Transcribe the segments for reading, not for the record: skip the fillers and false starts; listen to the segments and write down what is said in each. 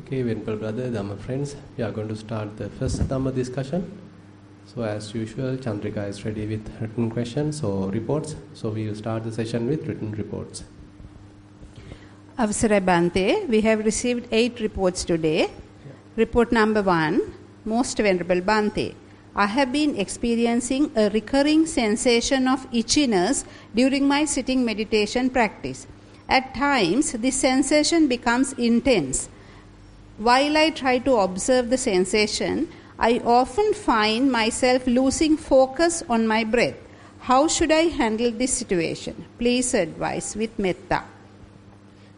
Okay, Venerable Brother, Dhamma friends, we are going to start the first Dhamma discussion. So as usual, Chandrika is ready with written questions or reports. So we will start the session with written reports. Avasara Bhante, we have received 8 reports today. Yeah. Report number 1, Most Venerable Bhante, I have been experiencing a recurring sensation of itchiness during my sitting meditation practice. At times, this sensation becomes intense. While I try to observe the sensation, I often find myself losing focus on my breath. How should I handle this situation? Please advise with metta.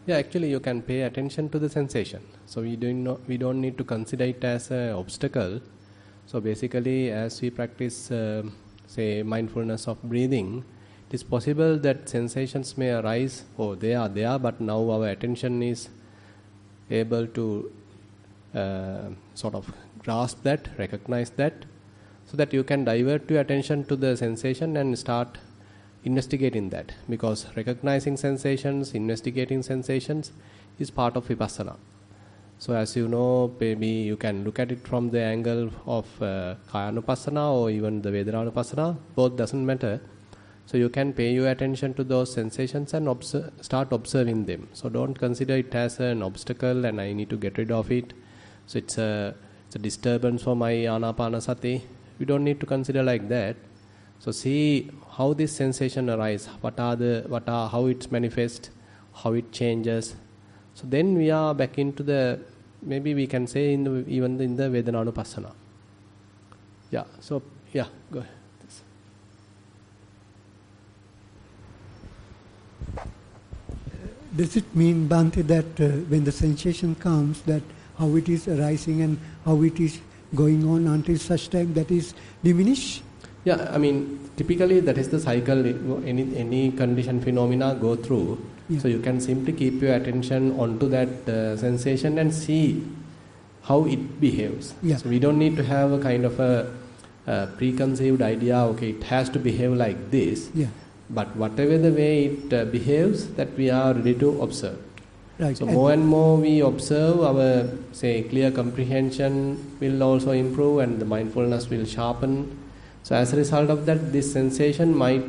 Yeah, actually you can pay attention to the sensation. So we don't need to consider it as an obstacle. So basically, as we practice, say, mindfulness of breathing, it is possible that sensations may arise, they are there, but now our attention is able to sort of grasp that, recognize that, so that you can divert your attention to the sensation and start investigating that. Because recognizing sensations, investigating sensations is part of Vipassana. So as you know, maybe you can look at it from the angle of Kayanupassana or even the Vedananupassana, both doesn't matter. So you can pay your attention to those sensations and start observing them. So don't consider it as an obstacle and I need to get rid of it. So it's a disturbance for my anapanasati. We don't need to consider like that. So see how this sensation arises, how it manifests, how it changes. So then we are back into the, maybe we can say even in the Vedananupassana. Yeah, so yeah, go ahead. Does it mean, Bhante, that when the sensation comes, that how it is arising and how it is going on until such time that is diminished? Yeah, I mean, typically that is the cycle any condition phenomena go through. Yeah. So you can simply keep your attention onto that sensation and see how it behaves. Yeah. So we don't need to have a kind of a preconceived idea, okay, it has to behave like this. Yeah. But whatever the way it behaves, that we are ready to observe. Right. So more and more we observe, our, say, clear comprehension will also improve and the mindfulness will sharpen. So as a result of that, this sensation might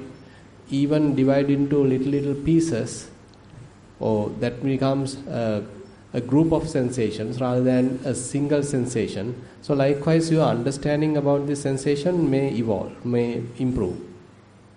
even divide into little pieces, or that becomes a group of sensations rather than a single sensation. So likewise, your understanding about this sensation may evolve, may improve.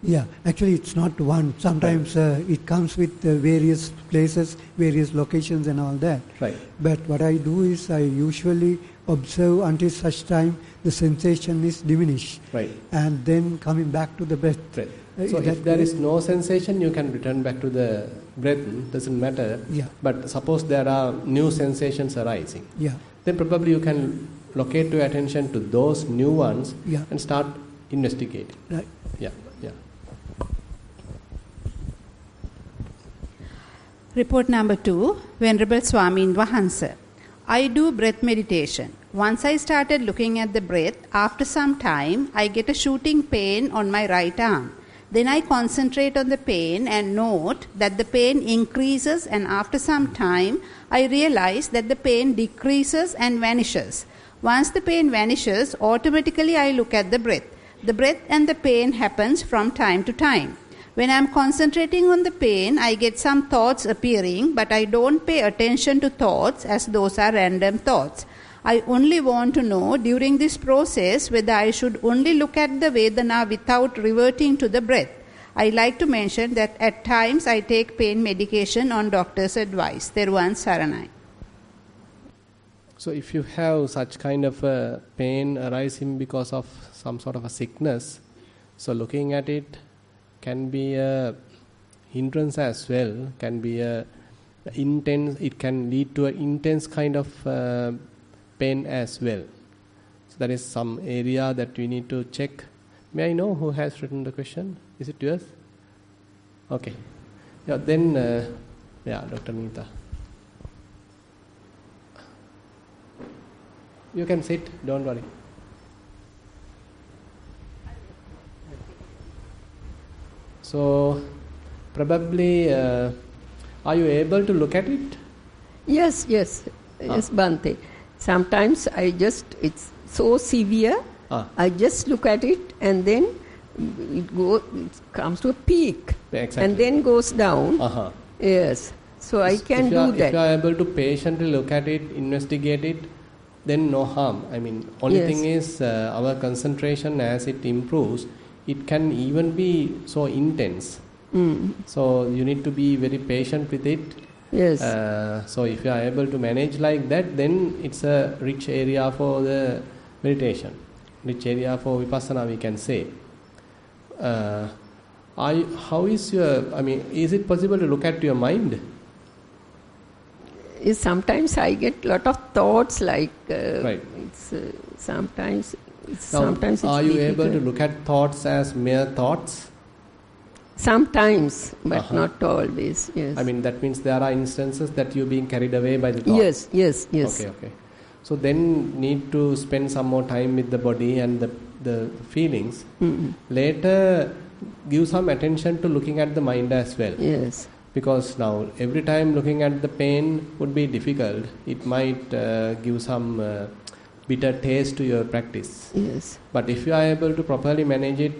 Yeah, actually it's not one. Sometimes it comes with various places, various locations and all that. Right. But what I do is I usually observe until such time the sensation is diminished. Right. And then coming back to the breath. Right. So if there is no sensation, you can return back to the breath, doesn't matter. Yeah. But suppose there are new sensations arising. Yeah. Then probably you can locate your attention to those new ones. Yeah. And start investigating. Right. Yeah. Yeah. Report number 2, Venerable Swamin Vahansa. I do breath meditation. Once I started looking at the breath, after some time, I get a shooting pain on my right arm. Then I concentrate on the pain and note that the pain increases, and after some time, I realize that the pain decreases and vanishes. Once the pain vanishes, automatically I look at the breath. The breath and the pain happens from time to time. When I am concentrating on the pain, I get some thoughts appearing, but I don't pay attention to thoughts as those are random thoughts. I only want to know during this process whether I should only look at the Vedana without reverting to the breath. I like to mention that at times I take pain medication on doctor's advice. Theruvan Saranai. So if you have such kind of a pain arising because of some sort of a sickness, so looking at it can be a hindrance as well, can be a intense, it can lead to an intense kind of pain as well. So that is some area that we need to check. May I know who has written the question? Is it yours? Okay. Yeah, then, Dr. Nita. You can sit, don't worry. So, probably, are you able to look at it? Yes. Yes, Bhante. Sometimes it's so severe, I just look at it and then it comes to a peak. Exactly. And then goes down. Yes. So I can do that. If you are able to patiently look at it, investigate it, then no harm. I mean, only thing is our concentration as it improves, it can even be so intense. So you need to be very patient with it. Yes. So if you are able to manage like that, then it's a rich area for the meditation, rich area for Vipassana, we can say. How is is it possible to look at your mind? Sometimes I get lot of thoughts right. Sometimes it's are you difficult. able to look at thoughts as mere thoughts? Sometimes, but not always. Yes. I mean, that means there are instances that you're being carried away by the thoughts. Yes. Okay. So then need to spend some more time with the body and the feelings. Later, give some attention to looking at the mind as well. Yes. Because now every time looking at the pain would be difficult. It might give some bitter taste to your practice. Yes. But if you are able to properly manage it,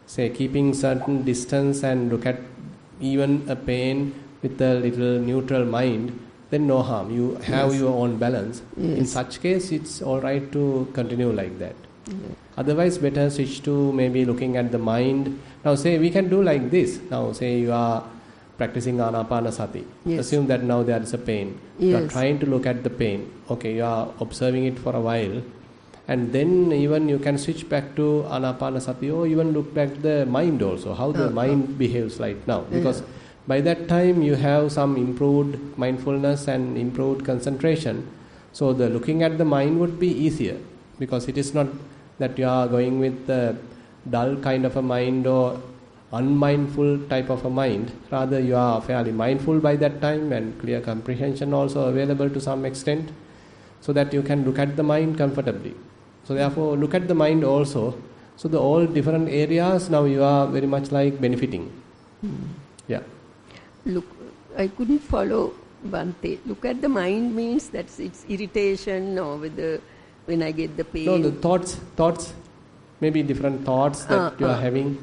say keeping certain distance and look at even a pain with a little neutral mind, then no harm. You have your own balance. Yes. In such case, it's all right to continue like that. Otherwise, better switch to maybe looking at the mind. Now, say we can do like this. Now, say you are practicing Anapanasati. Yes. Assume that now there is a pain. Yes. You are trying to look at the pain. Okay, you are observing it for a while. And then even you can switch back to Anapanasati or even look back the mind also, how the mind behaves right now. Because by that time you have some improved mindfulness and improved concentration. So the looking at the mind would be easier, because it is not that you are going with the dull kind of a mind or unmindful type of a mind. Rather you are fairly mindful by that time and clear comprehension also available to some extent, so that you can look at the mind comfortably. So therefore look at the mind also. So the all different areas now you are very much like benefiting. Yeah. Look, I couldn't follow Bhante. Look at the mind means that it's irritation or when I get the pain. No, the thoughts, maybe different thoughts that you are having.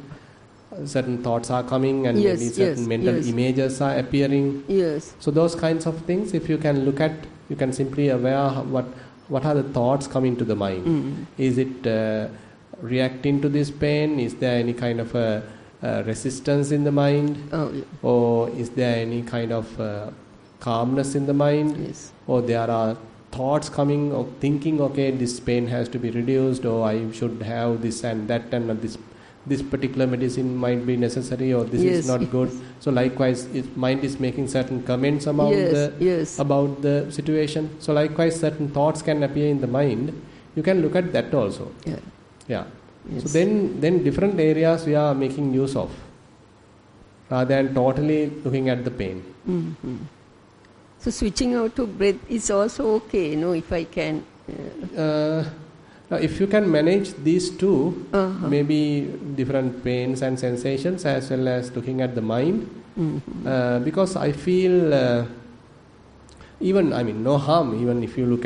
Certain thoughts are coming and maybe certain mental images are appearing. Yes. So those kinds of things, if you can look at, you can simply aware what are the thoughts coming to the mind. Is it reacting to this pain? Is there any kind of a resistance in the mind? Or is there any kind of calmness in the mind? Yes. Or there are thoughts coming or thinking, okay, this pain has to be reduced, or I should have this and that, and this particular medicine might be necessary, or this is not good. So likewise, if mind is making certain comments about the situation. So likewise, certain thoughts can appear in the mind. You can look at that also. Yeah. Yes. So then different areas we are making use of, rather than totally looking at the pain. So switching out to breath is also okay, if I can. Now, if you can manage these two, maybe different pains and sensations, as well as looking at the mind, because I feel no harm. Even if you look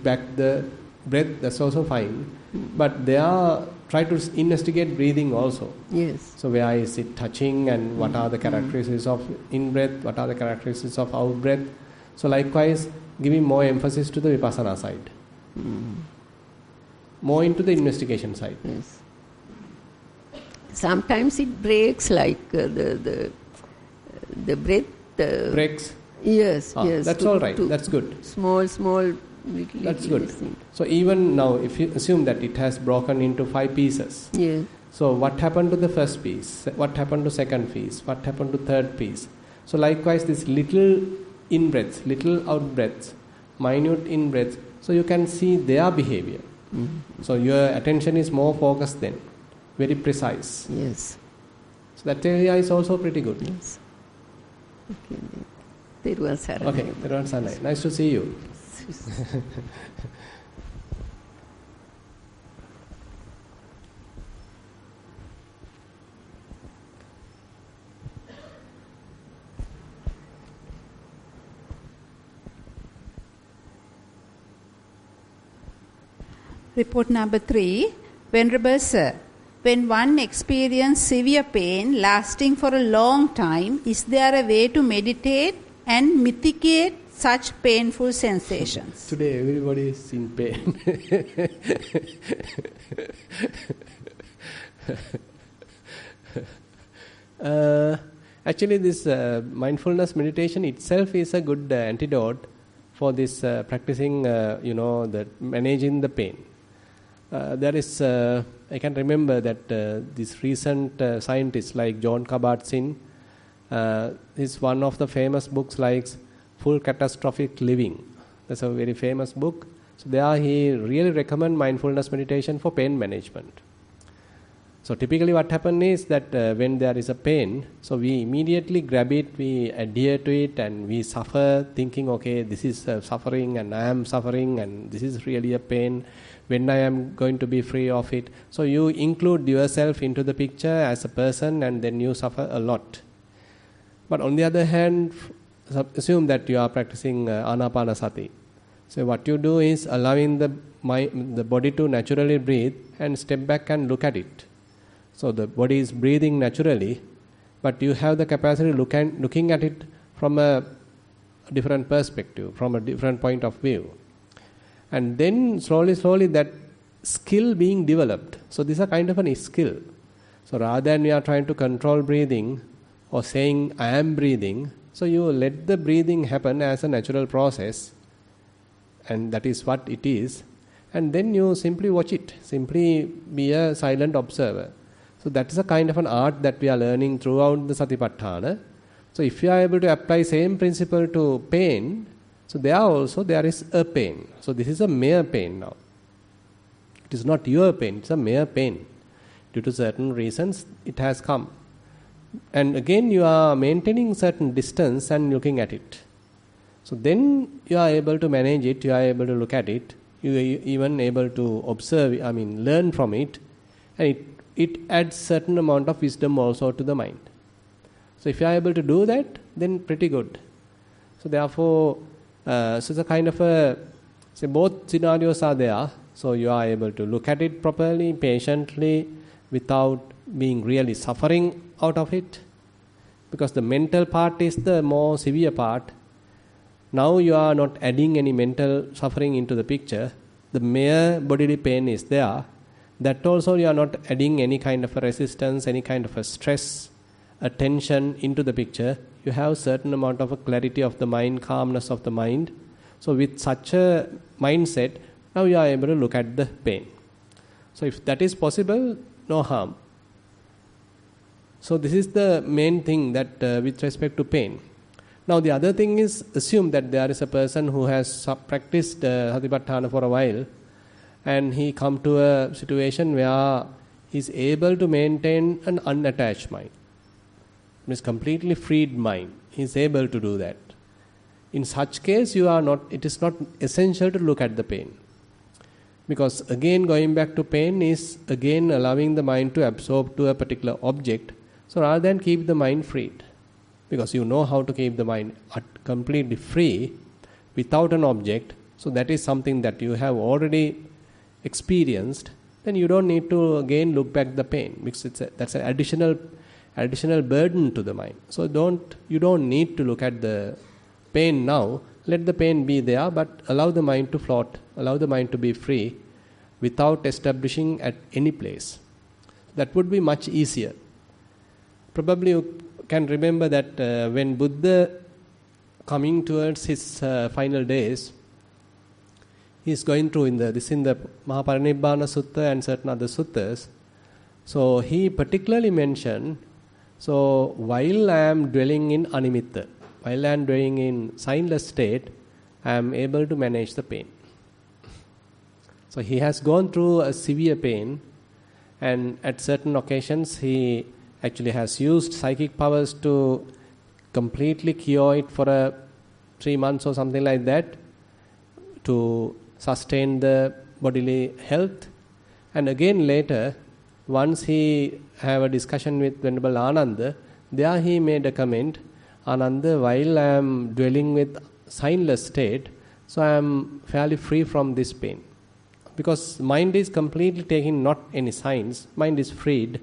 back the breath, that's also fine. But try to investigate breathing also. Yes. So where is it touching, and what are the characteristics of in breath? What are the characteristics of out breath? So likewise, giving more emphasis to the Vipassana side. More into the investigation side. Yes. Sometimes it breaks, like the breath. Breaks? Yes. That's all right. That's good. Small, little. That's good. So even now, if you assume that it has broken into 5 pieces. Yes. So what happened to the first piece? What happened to second piece? What happened to third piece? So likewise, this little in-breaths, little out-breaths, minute in-breaths, so you can see their behavior. So your attention is more focused then, very precise. Yes. So that area is also pretty good. Yes. Okay. Nissarana. Okay, Nissarana. Nice to see you. Report number 3. Venerable Sir, when one experiences severe pain lasting for a long time, is there a way to meditate and mitigate such painful sensations? Today everybody is in pain. Actually, this mindfulness meditation itself is a good antidote for this practicing, that managing the pain. There is, I can remember that this recent scientist like John Kabat-Zinn is one of the famous books like Full Catastrophic Living. That's a very famous book. So there he really recommend mindfulness meditation for pain management. So typically what happens is that when there is a pain, so we immediately grab it, we adhere to it and we suffer thinking, okay, this is suffering and I am suffering and this is really a pain, when I am going to be free of it. So you include yourself into the picture as a person and then you suffer a lot. But on the other hand, assume that you are practicing Anapanasati. So what you do is allowing the body to naturally breathe and step back and look at it. So the body is breathing naturally, but you have the capacity looking at it from a different perspective, from a different point of view. And then slowly that skill being developed. So this is a kind of a skill. So rather than you are trying to control breathing or saying I am breathing, so you let the breathing happen as a natural process, and that is what it is. And then you simply watch it, simply be a silent observer. So that is a kind of an art that we are learning throughout the Satipatthana. So if you are able to apply same principle to pain, so there is a pain. So this is a mere pain now. It is not your pain, it's a mere pain. Due to certain reasons, it has come. And again you are maintaining certain distance and looking at it. So then you are able to manage it, you are able to look at it, you are even able to observe, learn from it, and it adds certain amount of wisdom also to the mind. So if you are able to do that, then pretty good. So therefore, so it's a kind of both scenarios are there. So you are able to look at it properly, patiently, without being really suffering out of it. Because the mental part is the more severe part. Now you are not adding any mental suffering into the picture. The mere bodily pain is there. That also you are not adding any kind of a resistance, any kind of a stress, a tension into the picture. You have certain amount of a clarity of the mind, calmness of the mind. So with such a mindset, now you are able to look at the pain. So if that is possible, no harm. So this is the main thing that with respect to pain. Now the other thing is, assume that there is a person who has practiced Satipatthana for a while, and he come to a situation where he is able to maintain an unattached mind. It is completely freed mind. He is able to do that. In such case, it is not essential to look at the pain. Because again, going back to pain is again allowing the mind to absorb to a particular object. So rather than keep the mind freed, because you know how to keep the mind completely free without an object, so that is something that you have already experienced, then you don't need to again look back the pain, because that's an additional burden to the mind. So you don't need to look at the pain now. Let the pain be there, but allow the mind to float, allow the mind to be free without establishing at any place. That would be much easier. Probably you can remember that when Buddha coming towards his final days, he is going through in the Mahaparinibbana Sutta and certain other suttas. So he particularly mentioned, so while I am dwelling in animitta, while I am dwelling in signless state, I am able to manage the pain. So he has gone through a severe pain, and at certain occasions he actually has used psychic powers to completely cure it for 3 months or something like that, to sustain the bodily health. And again later, once he have a discussion with Venerable Ananda, there he made a comment, Ananda, while I am dwelling with signless state, so I am fairly free from this pain. because mind is completely taking not any signs, mind is freed,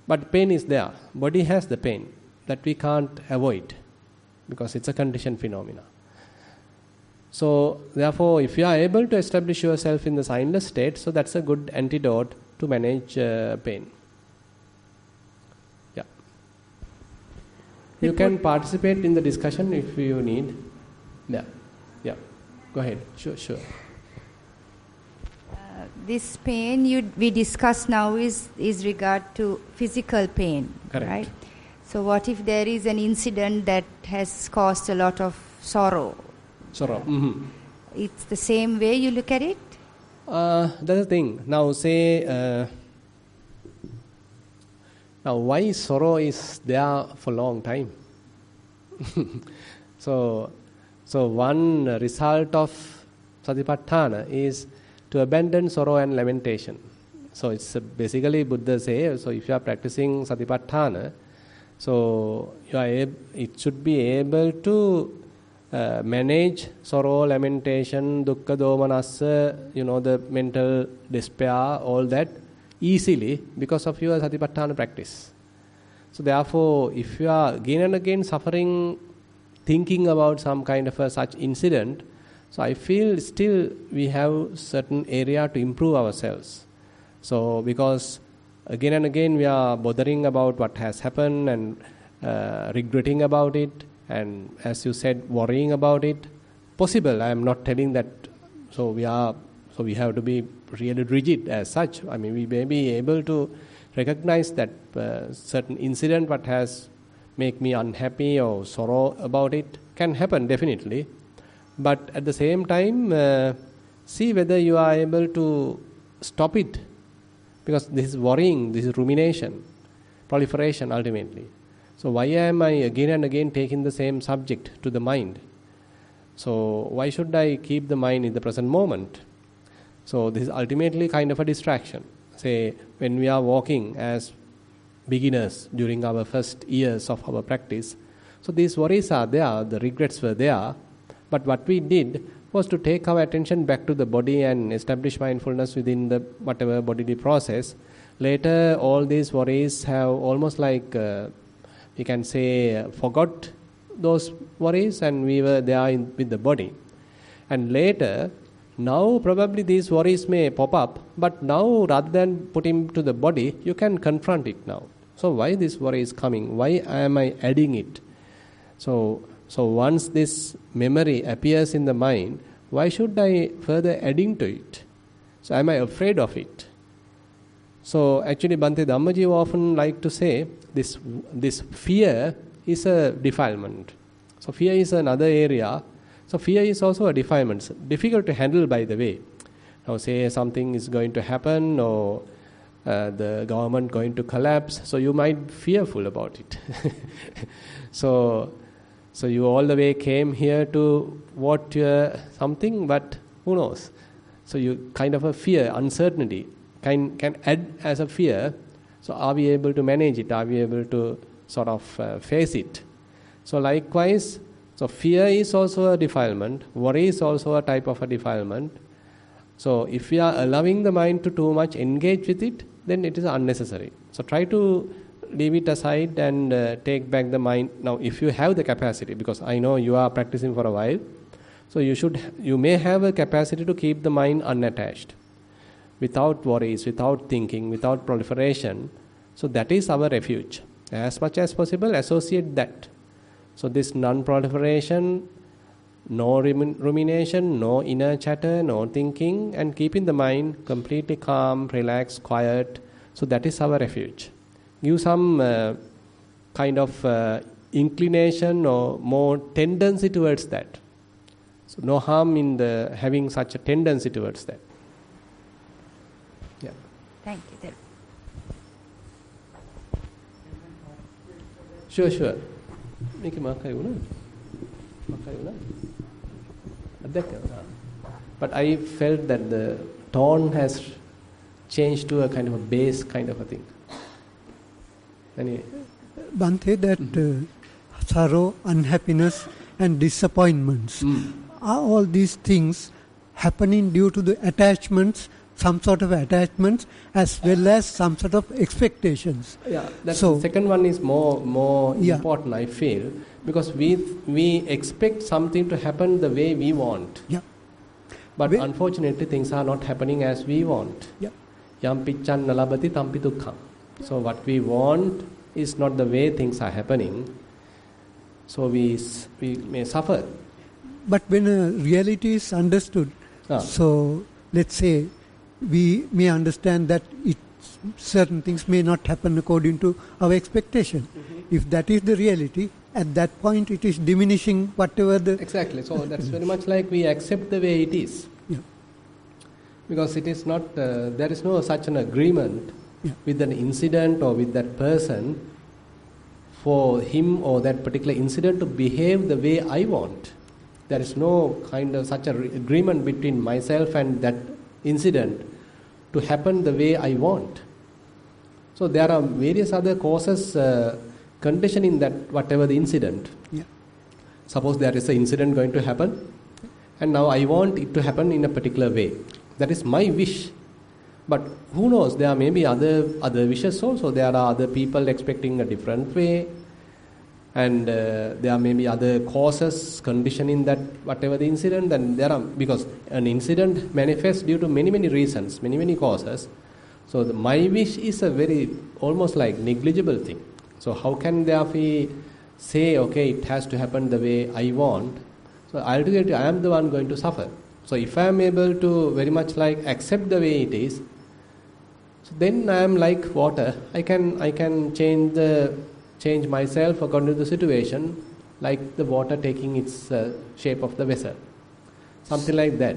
but pain is there. Body has the pain that we can't avoid because it's a conditioned phenomena. So therefore, if you are able to establish yourself in the signless state, so that's a good antidote to manage pain. Yeah. You can participate in the discussion if you need. Yeah. Yeah. Go ahead. Sure. This pain we discuss now is regard to physical pain. Correct. Right? So what if there is an incident that has caused a lot of sorrow? Mm-hmm. It's the same way you look at it? That's the thing. Now say, now why sorrow is there for a long time? So one result of Satipatthana is to abandon sorrow and lamentation. So it's basically Buddha say, so if you are practicing Satipatthana, so it should be able to manage sorrow, lamentation, dukkha, domanassa, the mental despair, all that easily because of your Satipatthana practice. So therefore, if you are again and again suffering, thinking about some kind of such incident, so I feel still we have certain area to improve ourselves. So because again and again we are bothering about what has happened and regretting about it, and as you said, worrying about it. Possible, I am not telling that. So we have to be really rigid as such. I mean, we may be able to recognize that certain incident what has make me unhappy or sorrow about it can happen definitely. But at the same time, see whether you are able to stop it, because this is worrying, this is rumination, proliferation ultimately. So why am I again and again taking the same subject to the mind? So why should I keep the mind in the present moment? So this is ultimately kind of a distraction. Say when we are walking as beginners during our first years of our practice, so these worries are there, the regrets were there, but what we did was to take our attention back to the body and establish mindfulness within the whatever bodily process. Later all these worries have almost like we can say forgot those worries and we were there with the body. And later, now probably these worries may pop up, but now rather than putting to the body, you can confront it now. So why this worry is coming? Why am I adding it? So once this memory appears in the mind, why should I further adding to it? So am I afraid of it? So actually Bhante Dhammaji often like to say this fear is a defilement. So fear is another area. So fear is also a defilement. It's difficult to handle, by the way. Now say something is going to happen or the government going to collapse, so you might be fearful about it. So you all the way came here to vote something, but who knows? So you kind of a fear, uncertainty can add as a fear. So are we able to manage it? Are we able to sort of face it? So likewise, so fear is also a defilement. Worry is also a type of a defilement. So if we are allowing the mind to too much engage with it, then it is unnecessary. So try to leave it aside and take back the mind. Now if you have the capacity, because I know you are practicing for a while, so you may have a capacity to keep the mind unattached, without worries, without thinking, without proliferation. So that is our refuge. As much as possible, associate that. So this non-proliferation, no rumination, no inner chatter, no thinking, and keeping the mind completely calm, relaxed, quiet. So that is our refuge. Give some kind of inclination or more tendency towards that. So no harm in having such a tendency towards that. Yeah. Thank you. Thero. Sure. But I felt that the tone has changed to a kind of a bass kind of a thing. Anyway. Bhante, that sorrow, unhappiness and disappointments, are all these things happening due to the attachments, some sort of attachments, as well as some sort of expectations. Yeah, the second one is more important, I feel, because we expect something to happen the way we want. Yeah. But unfortunately, things are not happening as we want. Yeah. Yam picchan nalabati tampi dukkham. So what we want is not the way things are happening. So we may suffer. But when a reality is understood, so let's say we may understand that certain things may not happen according to our expectation. Mm-hmm. If that is the reality, at that point it is diminishing whatever the... Exactly. So that's very much like we accept the way it is. Yeah. Because it is not, there is no such an agreement with an incident or with that person for him or that particular incident to behave the way I want. There is no kind of such an agreement between myself and that incident to happen the way I want. So there are various other causes conditioning that whatever the incident. Yeah. Suppose there is an incident going to happen and now I want it to happen in a particular way. That is my wish. But who knows, there may be other wishes also. There are other people expecting a different way. And there may be other causes conditioning that whatever the incident, and there are, because an incident manifests due to many reasons, many causes. So my wish is a very almost like negligible thing. So how can we say, okay, it has to happen the way I want? So ultimately I am the one going to suffer. So if I am able to very much like accept the way it is, so then I am like water. I can change myself according to the situation, like the water taking its shape of the vessel. Something like that.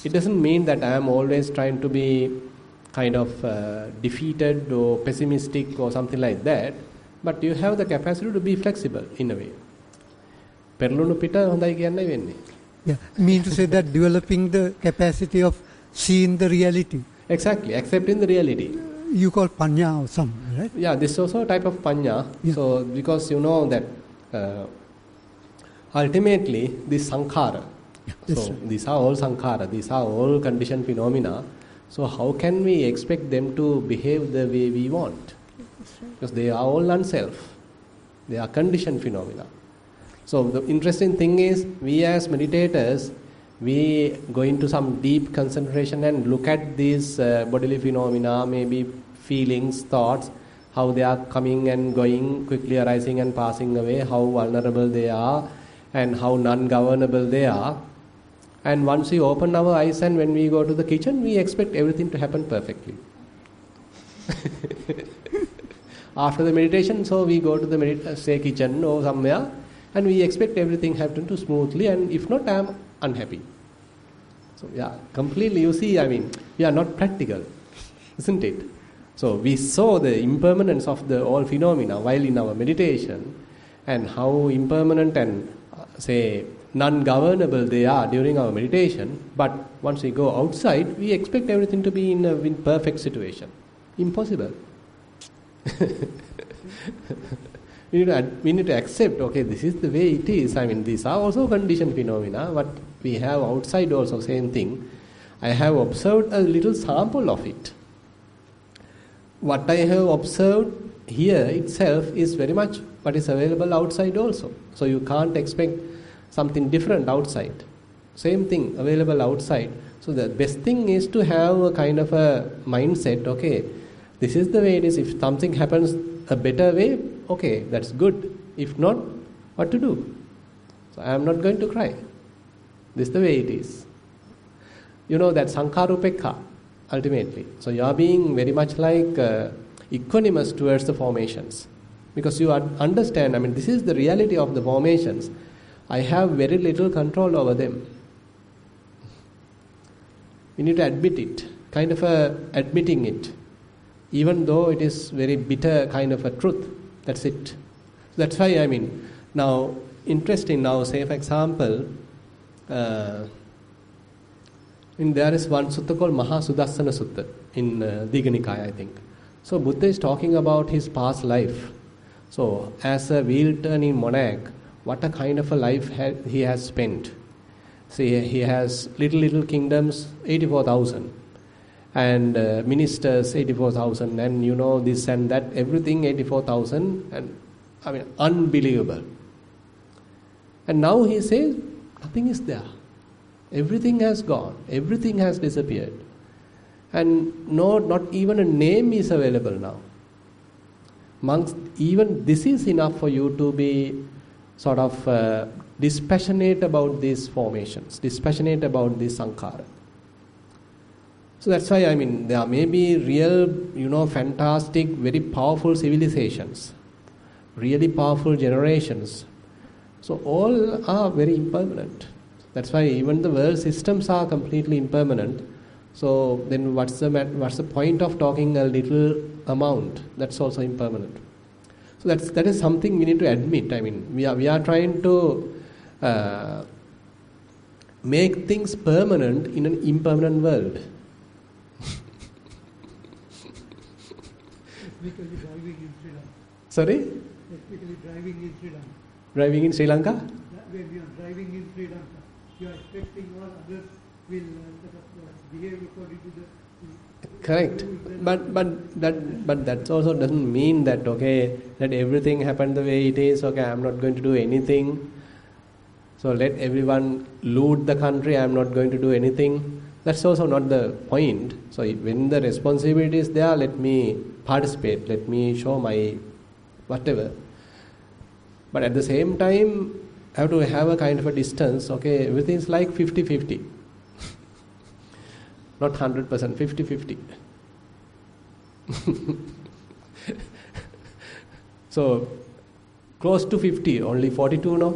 It doesn't mean that I am always trying to be kind of defeated or pessimistic or something like that, but you have the capacity to be flexible in a way. Perlunu pita hondai kiyanai wenne. Yeah, mean to say that developing the capacity of seeing the reality. Exactly, accepting the reality. You call panya or something, right? Yeah, this is also a type of panya. Yeah. So, because you know that ultimately this sankhara, so right. These are all sankhara, these are all conditioned phenomena. So how can we expect them to behave the way we want? Right. Because they are all non-self. They are conditioned phenomena. So the interesting thing is, we as meditators, we go into some deep concentration and look at these bodily phenomena, maybe feelings, thoughts, how they are coming and going, quickly arising and passing away, how vulnerable they are, and how non-governable they are. And once we open our eyes and when we go to the kitchen, we expect everything to happen perfectly. After the meditation, so we go to the say kitchen or somewhere, and we expect everything happen to smoothly, and if not, I am unhappy. So yeah, completely, you see, I mean, we are not practical, isn't it? So we saw the impermanence of the all phenomena while in our meditation, and how impermanent and say non-governable they are during our meditation. But once we go outside, we expect everything to be in a perfect situation. Impossible. We need to accept, okay, this is the way it is. I mean, these are also conditioned phenomena, but we have outside also same thing. I have observed a little sample of it. What I have observed here itself is very much what is available outside also. So you can't expect something different outside. Same thing available outside. So the best thing is to have a kind of a mindset, okay, this is the way it is. If something happens a better way, okay, that's good. If not, what to do? So I am not going to cry. This is the way it is. You know that sankharupekha, ultimately. So you are being very much like equanimous towards the formations. Because you understand, I mean, this is the reality of the formations. I have very little control over them. We need to admit it, kind of admitting it. Even though it is very bitter kind of a truth. That's it. That's why, I mean, now, interesting now, say for example, there is one sutta called Mahasudassana Sutta in Digha Nikaya, I think. So Buddha is talking about his past life. So as a wheel-turning monarch, what a kind of a life he has spent. See, he has little kingdoms, 84,000. And ministers, 84,000. And this and that, everything 84,000. And I mean, unbelievable. And now he says, nothing is there. Everything has gone. Everything has disappeared. And not even a name is available now. Monks, even this is enough for you to be sort of dispassionate about these formations, dispassionate about this sankhara. So that's why, there may be real, fantastic, very powerful civilizations, really powerful generations. So all are very impermanent. That's why even the world systems are completely impermanent. So then what's the point of talking a little amount? That's also impermanent. So that is something we need to admit. We are trying to make things permanent in an impermanent world. Technically driving in Sri Lanka. Sorry? Technically driving in Sri Lanka. Driving in Sri Lanka? When you are driving in Sri Lanka, you are expecting all others will behave according to the... Correct. But that also doesn't mean that, that everything happened the way it is, I'm not going to do anything. So let everyone loot the country, I'm not going to do anything. That's also not the point. So when the responsibility is there, let me participate, let me show my whatever. But at the same time, I have to have a kind of a distance, everything is like 50-50. Not 100%, 50-50. So, close to 50, only 42 now.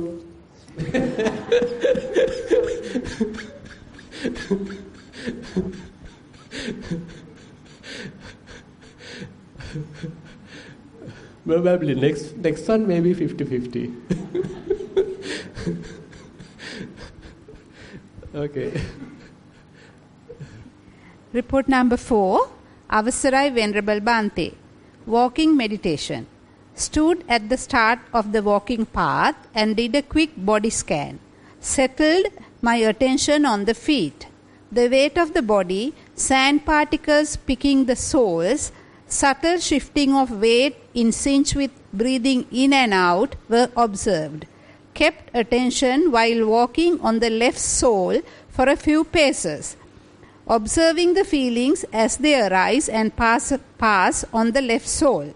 Probably next one maybe 50-50. Okay. Report number 4, Avasarai Venerable Bhante. Walking meditation. Stood at the start of the walking path and did a quick body scan. Settled my attention on the feet. The weight of the body, sand particles picking the soles, subtle shifting of weight in sync with breathing in and out were observed. Kept attention while walking on the left sole for a few paces, observing the feelings as they arise and pass on the left sole.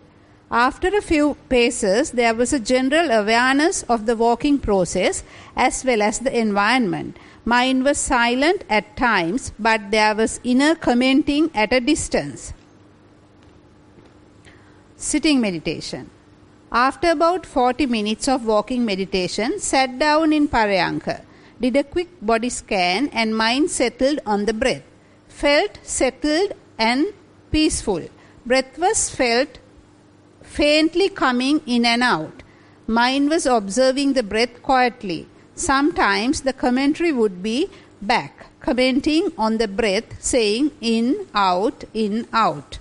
After a few paces, there was a general awareness of the walking process as well as the environment. Mind was silent at times, but there was inner commenting at a distance. Sitting meditation. After about 40 minutes of walking meditation, sat down in Parayanka, did a quick body scan and mind settled on the breath. Felt settled and peaceful. Breath was felt faintly coming in and out. Mind was observing the breath quietly. Sometimes the commentary would be back, commenting on the breath, saying in, out, in, out.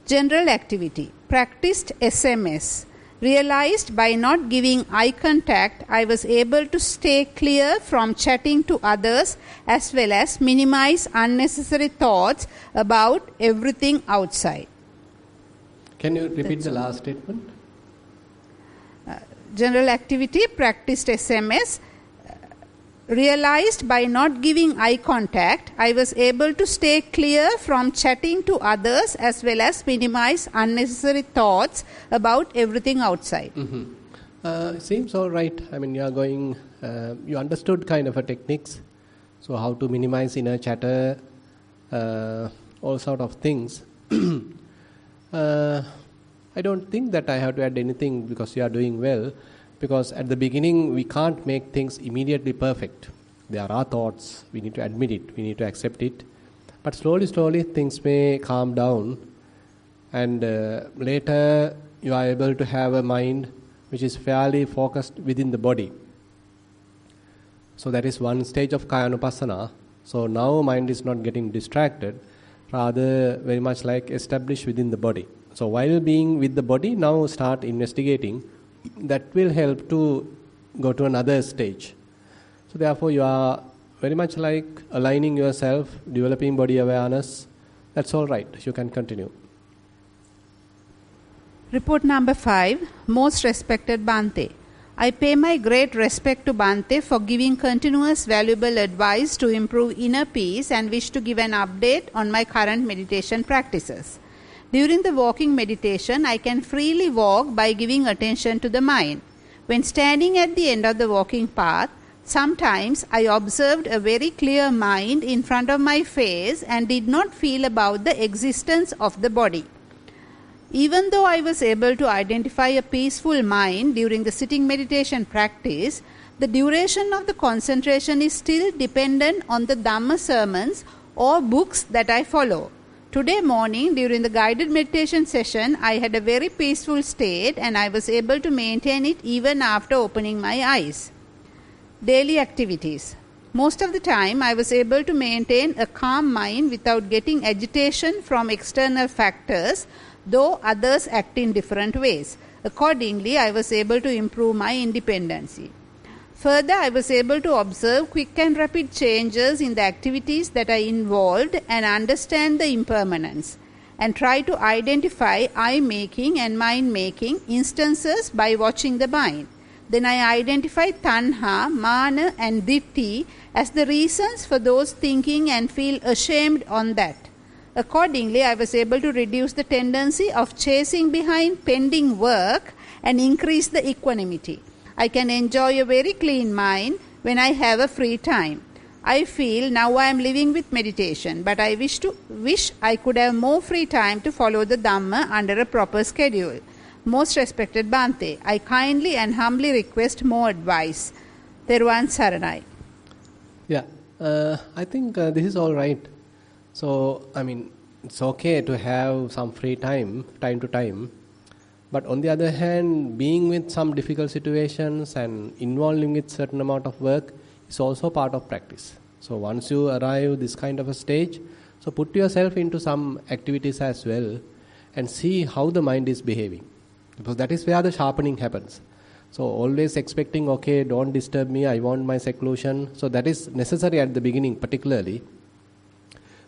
General activity. Practiced SMS. Realized by not giving eye contact, I was able to stay clear from chatting to others as well as minimize unnecessary thoughts about everything outside. Can you repeat the last statement? General activity, practiced SMS. Realized by not giving eye contact, I was able to stay clear from chatting to others as well as minimize unnecessary thoughts about everything outside. Seems all right. You are going, you understood kind of a techniques. So how to minimize inner chatter, all sort of things. I don't think that I have to add anything because you are doing well. Because at the beginning, we can't make things immediately perfect. There are thoughts, we need to admit it, we need to accept it. But slowly, things may calm down. And later, you are able to have a mind which is fairly focused within the body. So that is one stage of Kayanupassana. So now mind is not getting distracted, rather very much like established within the body. So while being with the body, now start investigating. That will help to go to another stage. So therefore you are very much like aligning yourself, developing body awareness. That's all right. You can continue. Report number 5. Most respected Bhante, I pay my great respect to Bhante for giving continuous valuable advice to improve inner peace and wish to give an update on my current meditation practices. During the walking meditation, I can freely walk by giving attention to the mind. When standing at the end of the walking path, sometimes I observed a very clear mind in front of my face and did not feel about the existence of the body. Even though I was able to identify a peaceful mind during the sitting meditation practice, the duration of the concentration is still dependent on the Dhamma sermons or books that I follow. Today morning, during the guided meditation session, I had a very peaceful state and I was able to maintain it even after opening my eyes. Daily activities. Most of the time, I was able to maintain a calm mind without getting agitation from external factors, though others act in different ways. Accordingly, I was able to improve my independency. Further, I was able to observe quick and rapid changes in the activities that are involved and understand the impermanence, and try to identify I-making and mind-making instances by watching the mind. Then I identify tanha, mana and ditti as the reasons for those thinking and feel ashamed on that. Accordingly, I was able to reduce the tendency of chasing behind pending work and increase the equanimity. I can enjoy a very clean mind when I have a free time. I feel now I am living with meditation, but I wish I could have more free time to follow the Dhamma under a proper schedule. Most respected Bhante, I kindly and humbly request more advice. Thero Saranai. Yeah, I think this is all right. So, I mean, it's okay to have some free time to time. But on the other hand, being with some difficult situations and involving with certain amount of work is also part of practice. So once you arrive this kind of a stage, so put yourself into some activities as well and see how the mind is behaving. Because that is where the sharpening happens. So always expecting, okay, don't disturb me, I want my seclusion. So that is necessary at the beginning particularly.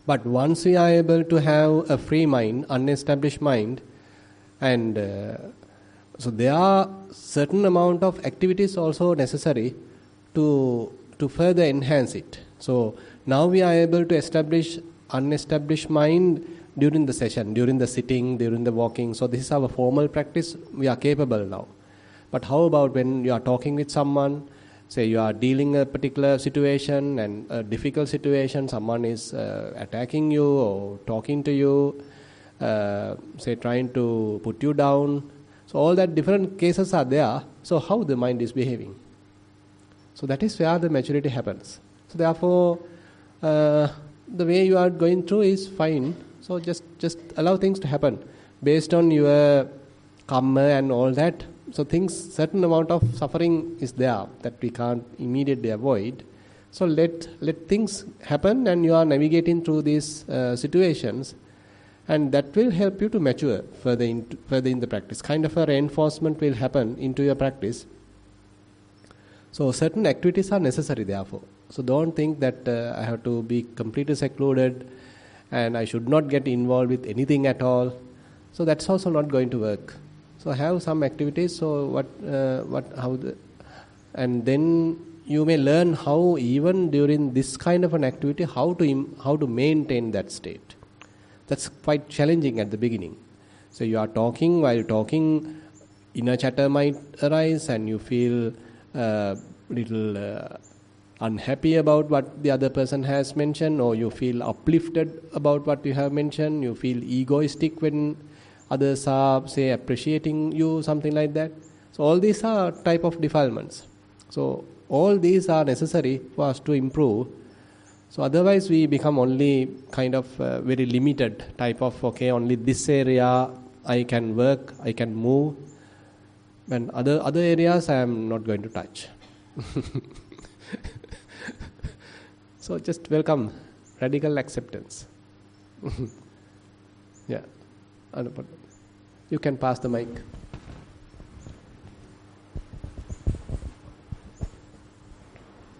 But once we are able to have a free mind, unestablished mind, and so there are certain amount of activities also necessary to further enhance it. So now we are able to establish unestablished mind during the session, during the sitting, during the walking. So this is our formal practice, we are capable now. But how about when you are talking with someone, say you are dealing a particular situation and a difficult situation, someone is attacking you or talking to you, say trying to put you down. So all that different cases are there. So how the mind is behaving? So that is where the maturity happens. So therefore, the way you are going through is fine. So just allow things to happen based on your karma and all that. So certain amount of suffering is there that we can't immediately avoid. So let things happen, and you are navigating through these situations, and that will help you to mature further in the practice. Kind of a reinforcement will happen into your practice. So certain activities are necessary therefore. So don't think that I have to be completely secluded and I should not get involved with anything at all. So that's also not going to work. So have some activities. So and then you may learn how even during this kind of an activity how to maintain that state. That's quite challenging at the beginning. So you are talking, while talking, inner chatter might arise and you feel little unhappy about what the other person has mentioned, or you feel uplifted about what you have mentioned, you feel egoistic when others are, say, appreciating you, something like that. So all these are type of defilements. So all these are necessary for us to improve. So otherwise we become only kind of very limited type of, okay, only this area I can work, I can move, and other areas I am not going to touch. So just welcome radical acceptance. Yeah. You can pass the mic.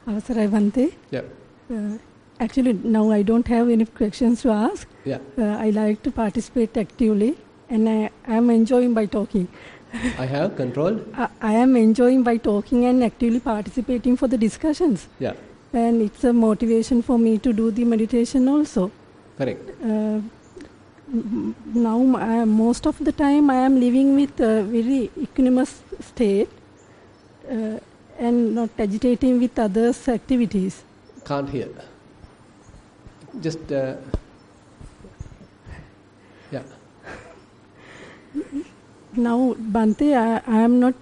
Avasarai Bhante. Yeah. Actually, now I don't have any questions to ask. Yeah. I like to participate actively, and I am enjoying by talking. I have control. I am enjoying by talking and actively participating for the discussions. Yeah. And it's a motivation for me to do the meditation also. Correct. Now, most of the time, I am living with a very equanimous state and not agitating with others' activities. Can't hear. Just, yeah. Now, Bhante, I am not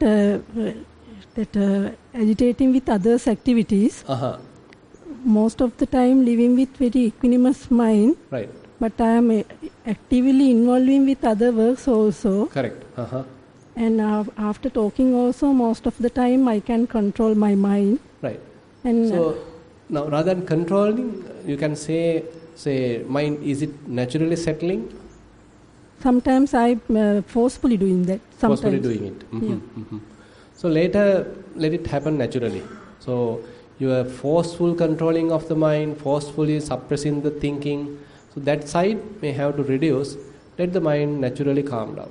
agitating with others' activities. Uh-huh. Most of the time living with very equanimous mind. Right. But I am actively involving with other works also. Correct. Uh-huh. And after talking also, most of the time I can control my mind. Right. And so, now rather than controlling, you can say mind, is it naturally settling? Sometimes I forcefully doing that. Sometimes. Forcefully doing it. Mm-hmm. Yeah. Mm-hmm. So later, let it happen naturally. So your forceful controlling of the mind, forcefully suppressing the thinking, so that side may have to reduce. Let the mind naturally calm down.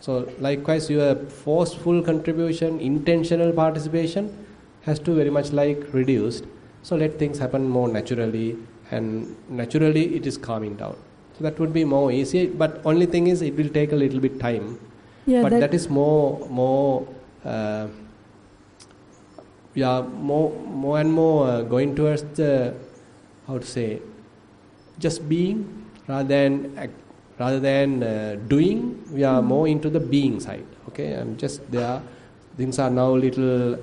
So likewise, your forceful contribution, intentional participation has to very much reduced. So let things happen more naturally, and naturally it is calming down. So that would be more easy, but only thing is it will take a little bit time. Yeah, but that is more and more going towards the, how to say, just being rather than doing. We are more into the being side. Okay, and just there, things are now little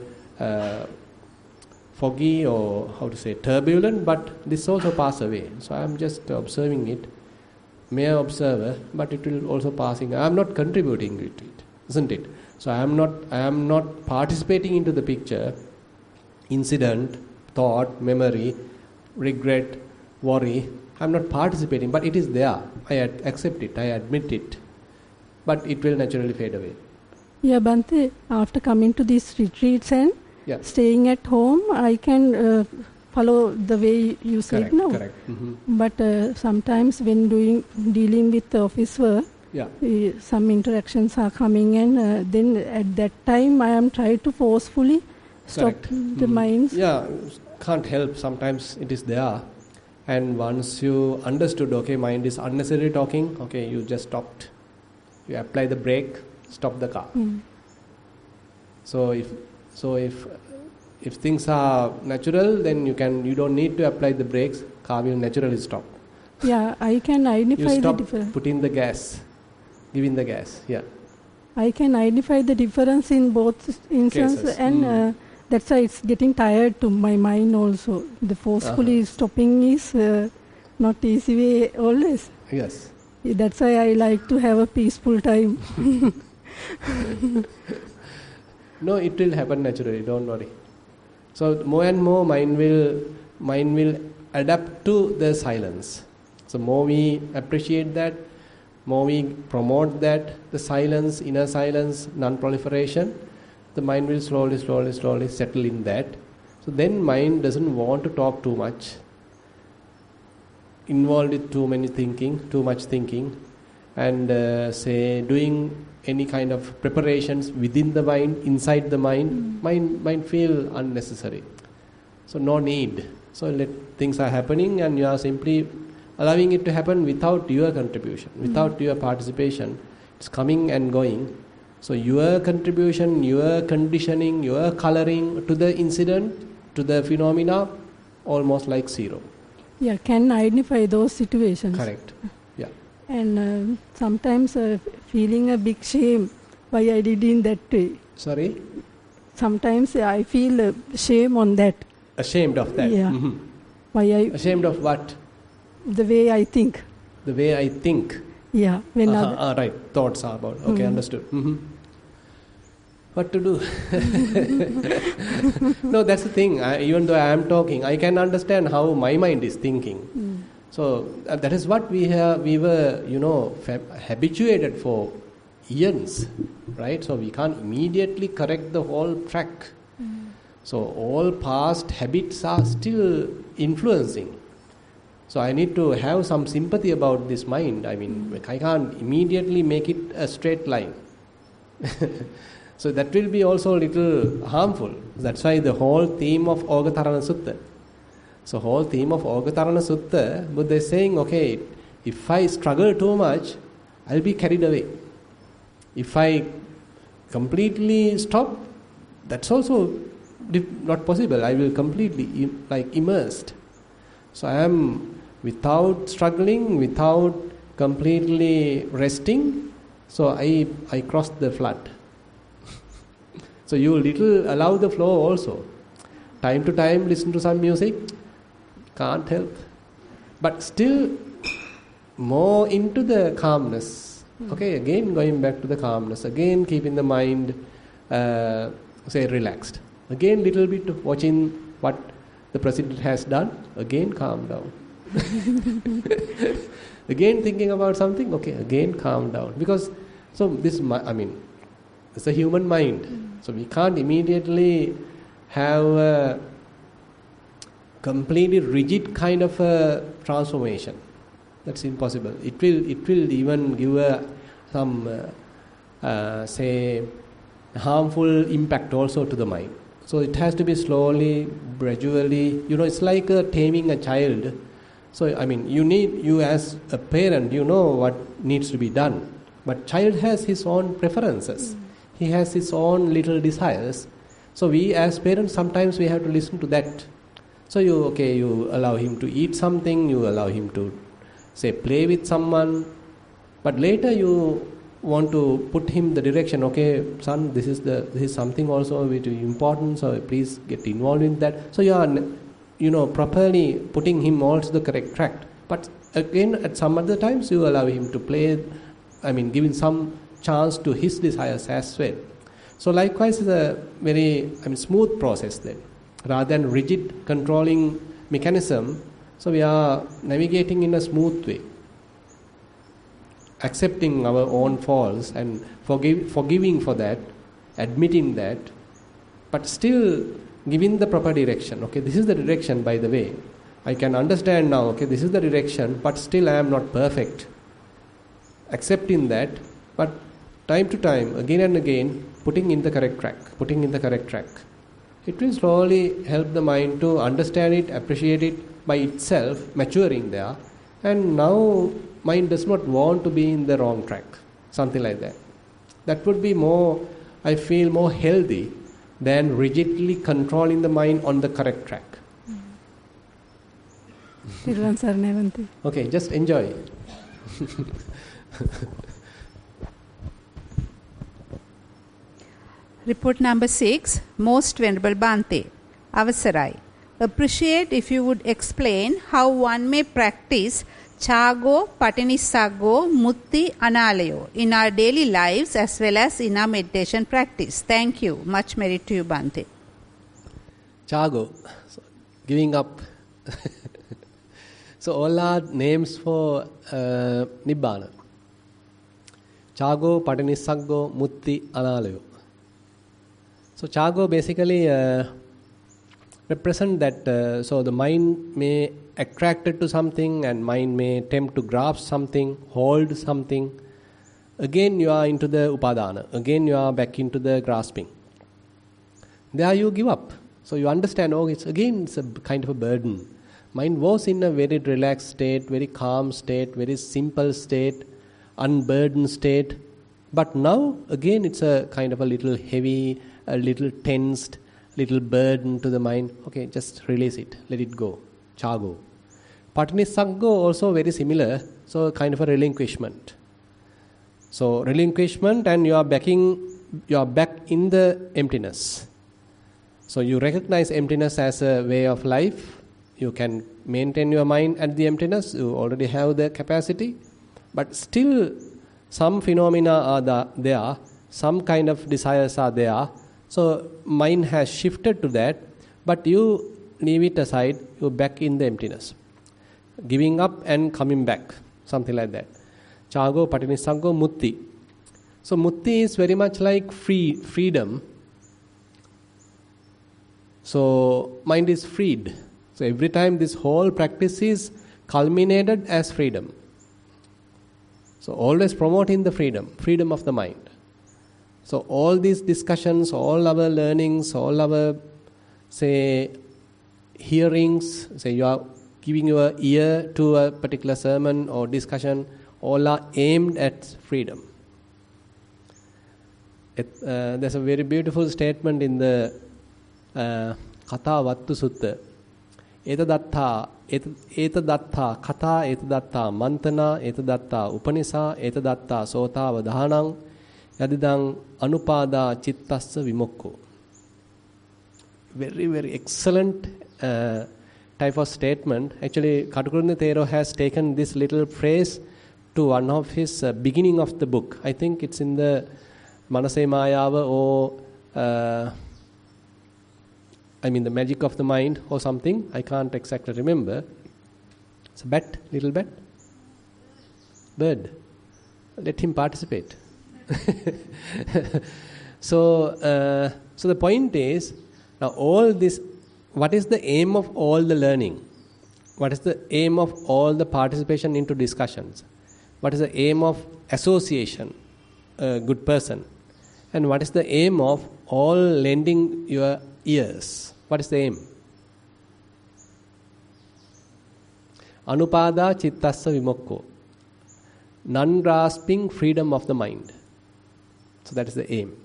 foggy or how to say turbulent, but this also pass away. So I am just observing it, mere observer, but it will also passing. I am not contributing to it, isn't it? So I am not participating into the picture, incident, thought, memory, regret, worry. I am not participating, but it is there. I accept it, I admit it, but it will naturally fade away. Yeah, Bhante, after coming to these retreats and staying at home, I can follow the way you said now. Correct. Mm-hmm. But sometimes when dealing with the office work, some interactions are coming, and then at that time I am trying to forcefully stop the minds. Yeah, can't help. Sometimes it is there. And once you understood, okay, mind is unnecessary talking, okay, you just stopped. You apply the brake, stop the car. So if things are natural, then you don't need to apply the brakes. Car will naturally stop. Yeah, I can identify the difference. You stop putting the gas, giving the gas. Yeah. I can identify the difference in both instances, and that's why it's getting tired to my mind also. The forcefully stopping is not easy way always. Yes. That's why I like to have a peaceful time. No, it will happen naturally. Don't worry. So more and more mind will adapt to the silence. So more we appreciate that, more we promote that, the silence, inner silence, non-proliferation, the mind will slowly settle in that. So then mind doesn't want to talk too much, involved with too much thinking, and doing any kind of preparations within the mind, inside the mind, mind feel unnecessary. So no need. So let things are happening, and you are simply allowing it to happen without your contribution, without your participation. It's coming and going. So your contribution, your conditioning, your coloring to the incident, to the phenomena, almost like zero. Yeah, can identify those situations. Correct. Yeah. And sometimes feeling a big shame why I did in that way. Sorry? Sometimes I feel shame on that. Ashamed of that? Yeah. Mm-hmm. Ashamed of what? The way I think. The way I think? Yeah. When right. Thoughts are about. Okay, understood. Mm-hmm. What to do? No, that's the thing. Even though I am talking, I can understand how my mind is thinking. So that is what we were, habituated for eons, right? So we can't immediately correct the whole track. So all past habits are still influencing. So I need to have some sympathy about this mind. I mean, I can't immediately make it a straight line. So that will be also a little harmful. That's why the whole theme of Ogatarana Sutta. So whole theme of Ogatarana Sutta, Buddha is saying, okay, if I struggle too much, I'll be carried away. If I completely stop, that's also not possible. I will completely immersed. So I am without struggling, without completely resting. So I cross the flood. So you little allow the flow also. Time to time listen to some music, can't help. But still more into the calmness. Okay, again going back to the calmness. Again keeping the mind, relaxed. Again little bit watching what the president has done. Again calm down. Again thinking about something. Okay, again calm down. Because it's a human mind. So we can't immediately have a completely rigid kind of a transformation. That's impossible. It will even give some harmful impact also to the mind. So it has to be slowly, gradually. It's like taming a child. So you as a parent, you know what needs to be done. But child has his own preferences. He has his own little desires. So we as parents, sometimes we have to listen to that. So you allow him to eat something, you allow him to play with someone, but later you want to put him the direction. Okay, son, this is something also very important, so please get involved in that. So you are properly putting him also the correct track. But again, at some other times you allow him to play, giving some chance to his desires as well. So likewise is a very smooth process then, rather than rigid controlling mechanism. So we are navigating in a smooth way, accepting our own faults and forgiving for that, admitting that, but still giving the proper direction. Okay, this is the direction, by the way. I can understand now, okay, this is the direction, but still I am not perfect. Accepting that, but time to time, again and again, putting in the correct track. It will slowly help the mind to understand it, appreciate it by itself, maturing there. And now mind does not want to be in the wrong track, something like that. That would be more, I feel, more healthy than rigidly controlling the mind on the correct track. Okay, just enjoy. Report number 6, Most Venerable Bhante, Avasarai. Appreciate if you would explain how one may practice Chago, Patinissago, Mutti, Analayo in our daily lives as well as in our meditation practice. Thank you. Much merit to you, Bhante. Chago, giving up. So all are names for Nibbana. Chago, Patinissago, Mutti, Analayo. So Chago basically represent that, so the mind may attracted to something and mind may attempt to grasp something, hold something. Again you are into the upadana. Again you are back into the grasping. There you give up. So you understand, it's a kind of a burden. Mind was in a very relaxed state, very calm state, very simple state, unburdened state. But now again it's a kind of a little heavy, a little tensed, little burden to the mind. Okay, just release it, let it go. Chago. Patinissago also very similar, so kind of a relinquishment. So relinquishment, and you are back in the emptiness. So you recognize emptiness as a way of life. You can maintain your mind at the emptiness. You already have the capacity, but still some phenomena are there. Some kind of desires are there. So mind has shifted to that, but you leave it aside, you're back in the emptiness. Giving up and coming back, something like that. Chago, Patinissago, Mutti. So Mutti is very much like freedom. So mind is freed. So every time this whole practice is culminated as freedom. So always promoting the freedom of the mind. So all these discussions, all our learnings, all our, say, hearings, say you are giving your ear to a particular sermon or discussion, all are aimed at freedom. There's a very beautiful statement in the Katha Vattu Sutta. Etadatta katha etadatta mantana etadatta upanisa etadatta sota vadhanang yadidang anupada chittassa vimokko. Very, very excellent type of statement. Actually, Kalalgoda Thero has taken this little phrase to one of his beginning of the book. I think it's in the Manase Mayava or the magic of the mind or something. I can't exactly remember. It's a bat, little bat. Bird. Let him participate. So the point is, now all this, what is the aim of all the learning? What is the aim of all the participation into discussions? What is the aim of association, a good person? And what is the aim of all lending your ears? What is the aim? Anupada chittassa vimokko. Non-grasping freedom of the mind. So that is the aim.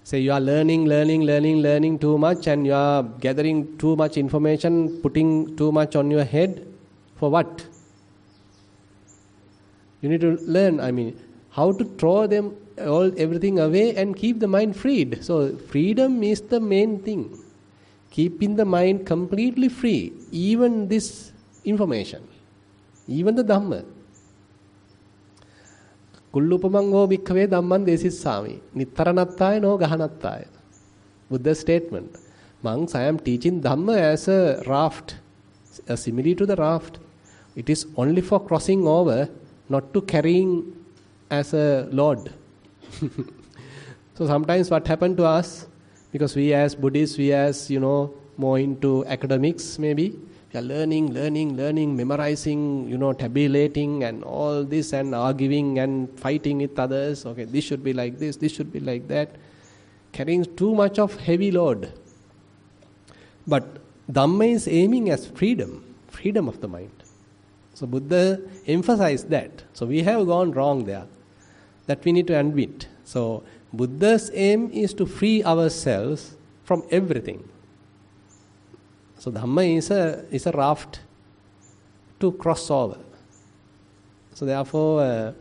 Say you are learning too much and you are gathering too much information, putting too much on your head. For what? You need to learn, how to throw everything away and keep the mind freed. So freedom is the main thing. Keeping the mind completely free, even this information, even the Dhamma. Kullupamango bhikkhave dhamman desissami. Nissaranattaya no gahanattaya. Buddha's statement. Monks, I am teaching Dhamma as a raft, a simile to the raft. It is only for crossing over, not to carrying as a load. So sometimes what happened to us, because we as Buddhists, we as, more into academics maybe, we are learning, memorizing, tabulating and all this and arguing and fighting with others. Okay, this should be like this should be like that. Carrying too much of heavy load. But Dhamma is aiming as freedom of the mind. So Buddha emphasized that. So we have gone wrong there. That we need to admit. So Buddha's aim is to free ourselves from everything. So Dhamma is a raft to cross over. So therefore,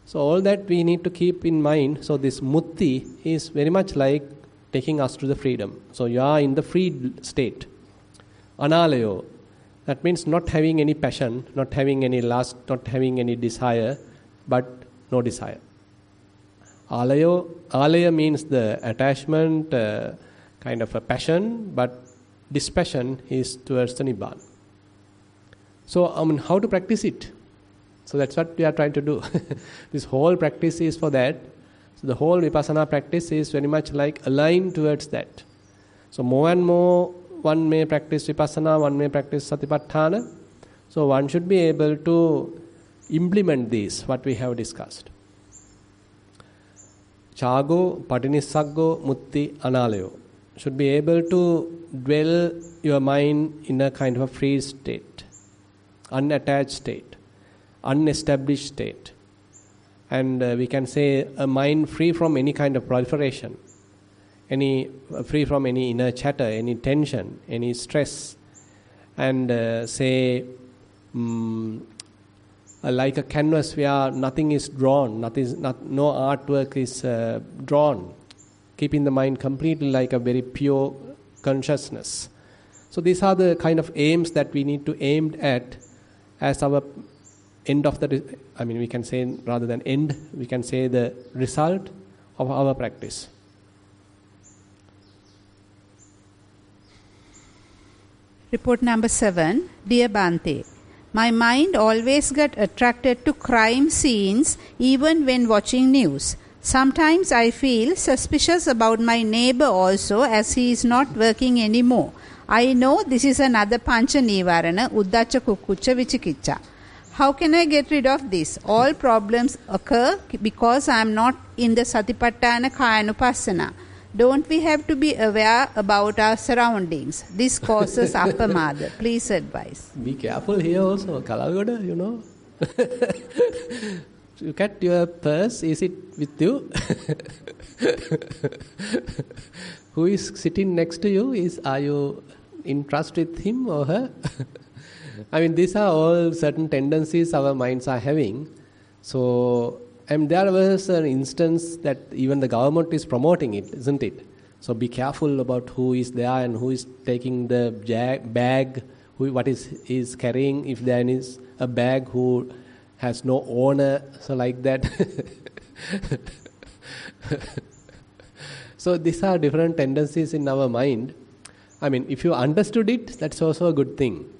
so all that we need to keep in mind. So this mutti is very much like taking us to the freedom. So you are in the freed state. Analayo, that means not having any passion, not having any lust, not having any desire, but no desire. Alaya means the attachment, kind of a passion, but dispassion is towards the Nibbana. So, how to practice it? So that's what we are trying to do. This whole practice is for that. So the whole Vipassana practice is very much like aligned towards that. So more and more one may practice Vipassana, one may practice Satipatthana. So one should be able to implement these, what we have discussed. Chago, Patinissaggo, Mutti, Analayo. Should be able to dwell your mind in a kind of a free state, unattached state, unestablished state. And we can say a mind free from any kind of proliferation, free from any inner chatter, any tension, any stress. And like a canvas where nothing is drawn, no artwork is drawn, keeping the mind completely like a very pure consciousness. So these are the kind of aims that we need to aim at as our end of the, we can say rather than end, we can say the result of our practice. Report number 7. Dear Bhante, my mind always got attracted to crime scenes even when watching news. Sometimes I feel suspicious about my neighbor also, as he is not working anymore. I know this is another pancha nivarana, uddacha kukkucha vichikiccha. How can I get rid of this? All problems occur because I am not in the Satipatthana Kayanupassana. Don't we have to be aware about our surroundings? This causes appamada. Please advise. Be careful here also. Kalalgoda, you know. Look at your purse. Is it with you? Who is sitting next to you? Are you in trust with him or her? I mean, these are all certain tendencies our minds are having. So, and there was an instance that even the government is promoting it, isn't it? So be careful about who is there and who is taking the bag, what is carrying, if there is a bag who has no owner, so like that. So these are different tendencies in our mind. I mean, if you understood it, that's also a good thing.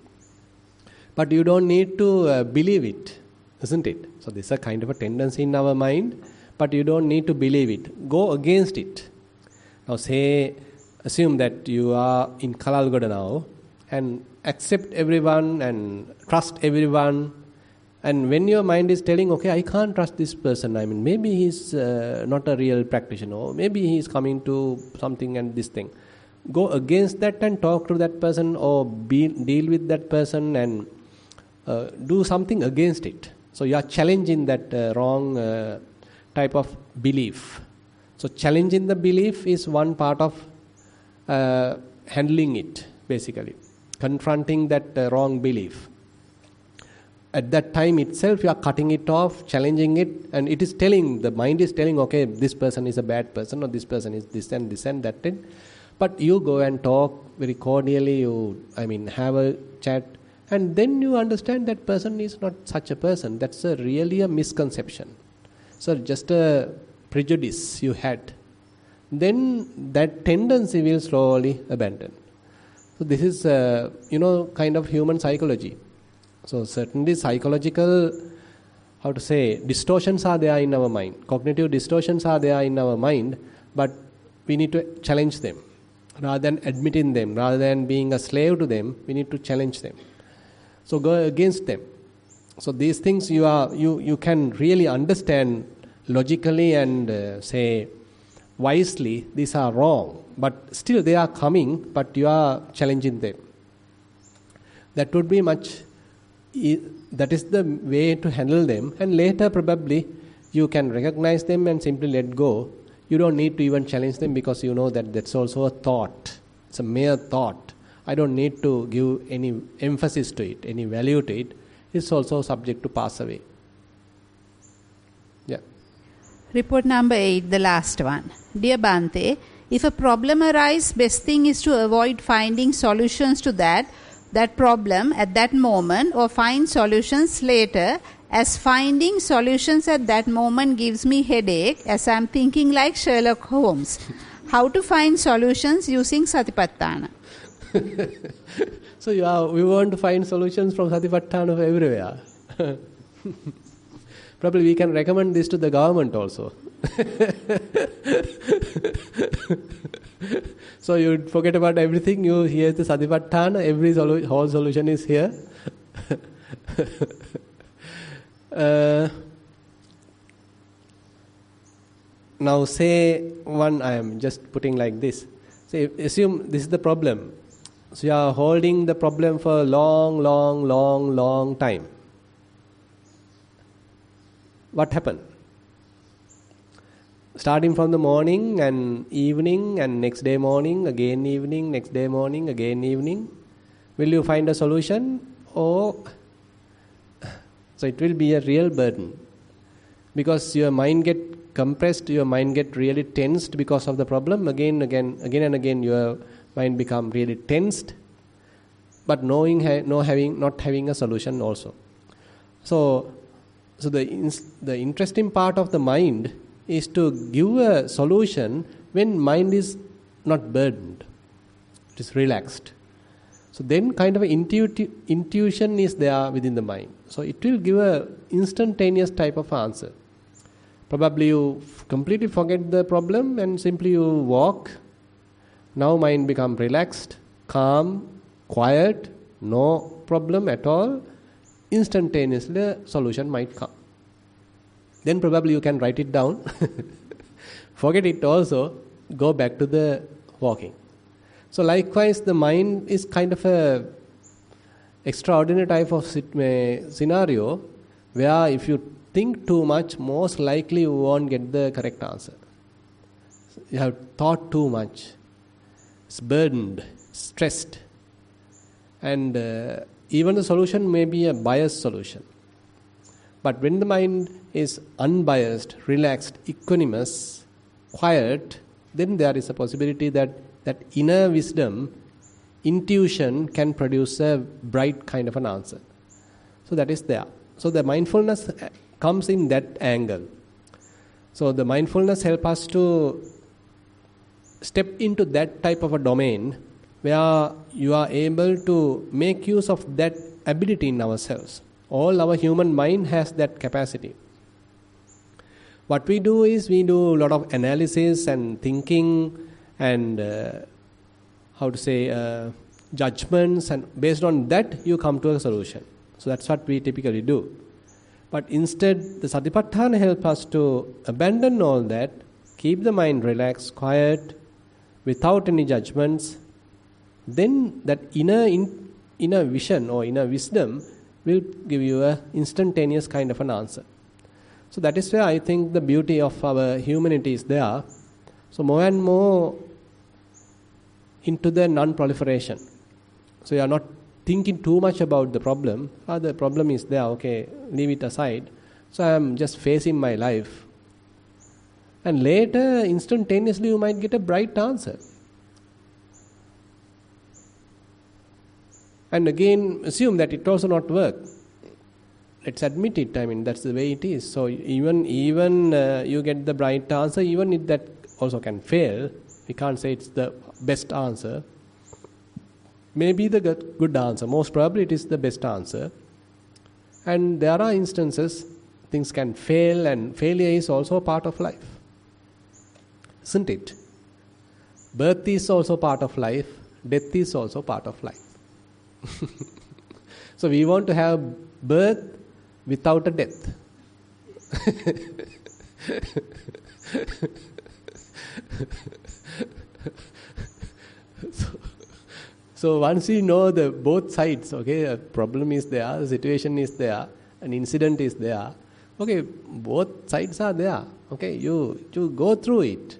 But you don't need to believe it, isn't it? So this is a kind of a tendency in our mind, but you don't need to believe it. Go against it. Now assume that you are in Kalalgoda now and accept everyone and trust everyone. And when your mind is telling, okay, I can't trust this person, I mean, maybe he's not a real practitioner, or maybe he's coming to something and this thing. Go against that and talk to that person, or deal with that person and do something against it. So you are challenging that wrong type of belief. So challenging the belief is one part of handling it, basically. Confronting that wrong belief. At that time itself, you are cutting it off, challenging it, and it is telling, the mind is telling, okay, this person is a bad person, or this person is this and that. But you go and talk very cordially, have a chat, and then you understand that person is not such a person. That's really a misconception. So just a prejudice you had. Then that tendency will slowly abandon. So this is, kind of human psychology. So certainly psychological, distortions are there in our mind. Cognitive distortions are there in our mind, but we need to challenge them. Rather than admitting them, rather than being a slave to them, we need to challenge them. So go against them. So these things you can really understand logically and wisely, these are wrong. But still they are coming, but you are challenging them. That would be that is the way to handle them. And later probably you can recognize them and simply let go. You don't need to even challenge them, because you know that that's also a thought. It's a mere thought. I don't need to give any emphasis to it, any value to it. It's also subject to pass away. Yeah. Report number 8, the last one. Dear Bhante, if a problem arises, best thing is to avoid finding solutions to that problem at that moment, or find solutions later, as finding solutions at that moment gives me headache, as I am thinking like Sherlock Holmes. How to find solutions using Satipatthana? So we want to find solutions from Satipatthana everywhere. Probably we can recommend this to the government also. So you forget about everything, you hear the Satipatthana, whole solution is here. Now I am just putting like this. Assume this is the problem. So you are holding the problem for a long time. What happened? Starting from the morning and evening and next day morning, again evening, next day morning, again evening. Will you find a solution? So it will be a real burden. Because your mind get compressed, your mind get really tensed because of the problem. Again and again your mind become really tensed, but not having a solution also. So the interesting part of the mind is to give a solution when mind is not burdened, it is relaxed. So then kind of intuition is there within the mind. So it will give a instantaneous type of answer. Probably you completely forget the problem and simply you walk. Now mind become relaxed, calm, quiet, no problem at all. Instantaneously the solution might come. Then probably you can write it down, forget it also, go back to the walking. So likewise the mind is kind of a extraordinary type of scenario where if you think too much, most likely you won't get the correct answer. You have thought too much, it's burdened, stressed, and even the solution may be a biased solution. But when the mind is unbiased, relaxed, equanimous, quiet, then there is a possibility that inner wisdom, intuition can produce a bright kind of an answer. So that is there. So the mindfulness comes in that angle. So the mindfulness helps us to step into that type of a domain where you are able to make use of that ability in ourselves. All our human mind has that capacity. What we do is we do a lot of analysis and thinking and judgments, and based on that you come to a solution. So that's what we typically do. But instead the Satipatthana helps us to abandon all that, keep the mind relaxed, quiet, without any judgments. Then that inner vision or inner wisdom will give you an instantaneous kind of an answer. So that is where I think the beauty of our humanity is there. So more and more into the non-proliferation. So you are not thinking too much about the problem. The problem is there, okay, leave it aside. So I am just facing my life. And later, instantaneously, you might get a bright answer. And again, assume that it also not work. Let's admit it. I mean, that's the way it is. So even you get the bright answer, even if that also can fail. We can't say it's the best answer. Maybe the good answer. Most probably it is the best answer. And there are instances things can fail, and failure is also a part of life. Isn't it? Birth is also part of life. Death is also part of life. So we want to have birth without a death. So once you know the both sides, okay, a problem is there, the situation is there, an incident is there, okay, both sides are there, okay, you go through it,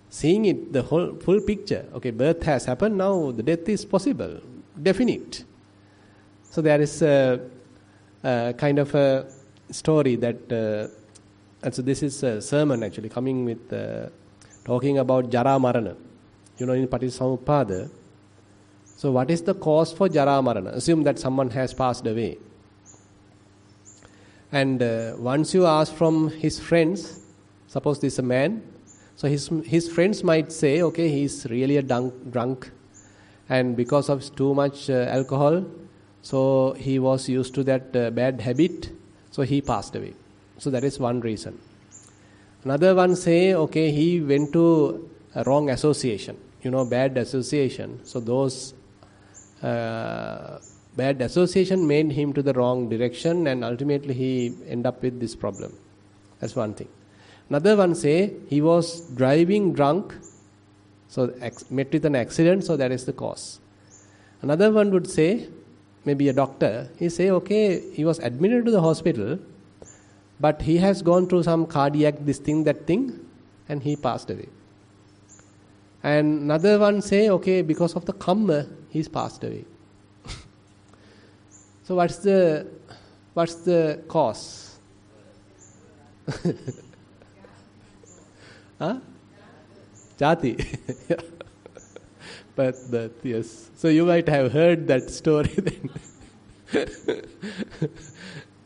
seeing it, the whole full picture, okay, birth has happened, now the death is possible, definite. So there is a kind of a story that, and so this is a sermon actually coming with talking about Jara Marana. You know, in Patissamuppada. So what is the cause for Jara Marana? Assume that someone has passed away. And once you ask from his friends, suppose this is a man, so his friends might say, okay, he's really a drunk, and because of too much alcohol, so he was used to that bad habit, so he passed away. So that is one reason. Another one say, okay, he went to a wrong association, bad association. So those bad association made him to the wrong direction, and ultimately he end up with this problem. That's one thing. Another one say he was driving drunk, so met with an accident, so that is the cause. Another one would say, maybe a doctor, he say, okay, he was admitted to the hospital, but he has gone through some cardiac this thing, that thing, and he passed away. And another one say, okay, because of the kamma, he's passed away. So what's the cause? Huh? Jati. But yes. So you might have heard that story then.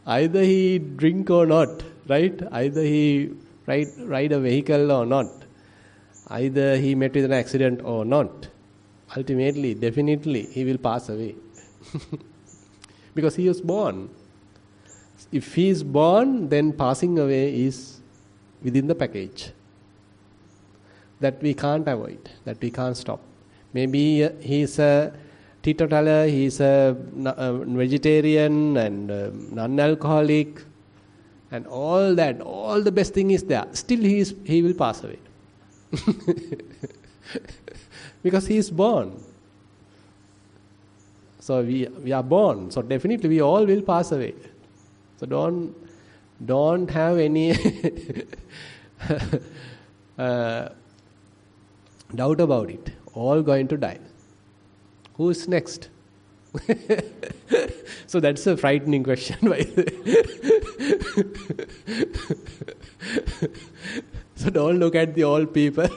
Either he drink or not, right? Either he ride a vehicle or not. Either he met with an accident or not. Ultimately, definitely, he will pass away. Because he was born. If he is born, then passing away is within the package that we can't avoid, that we can't stop. Maybe he's a teetotaler, he's a vegetarian and non-alcoholic, and all that, all the best thing is there. Still he will pass away. Because he is born. So we are born. So definitely we all will pass away. So don't have any doubt about it. All going to die. Who is next? So that's a frightening question, by the way. So don't look at the old people.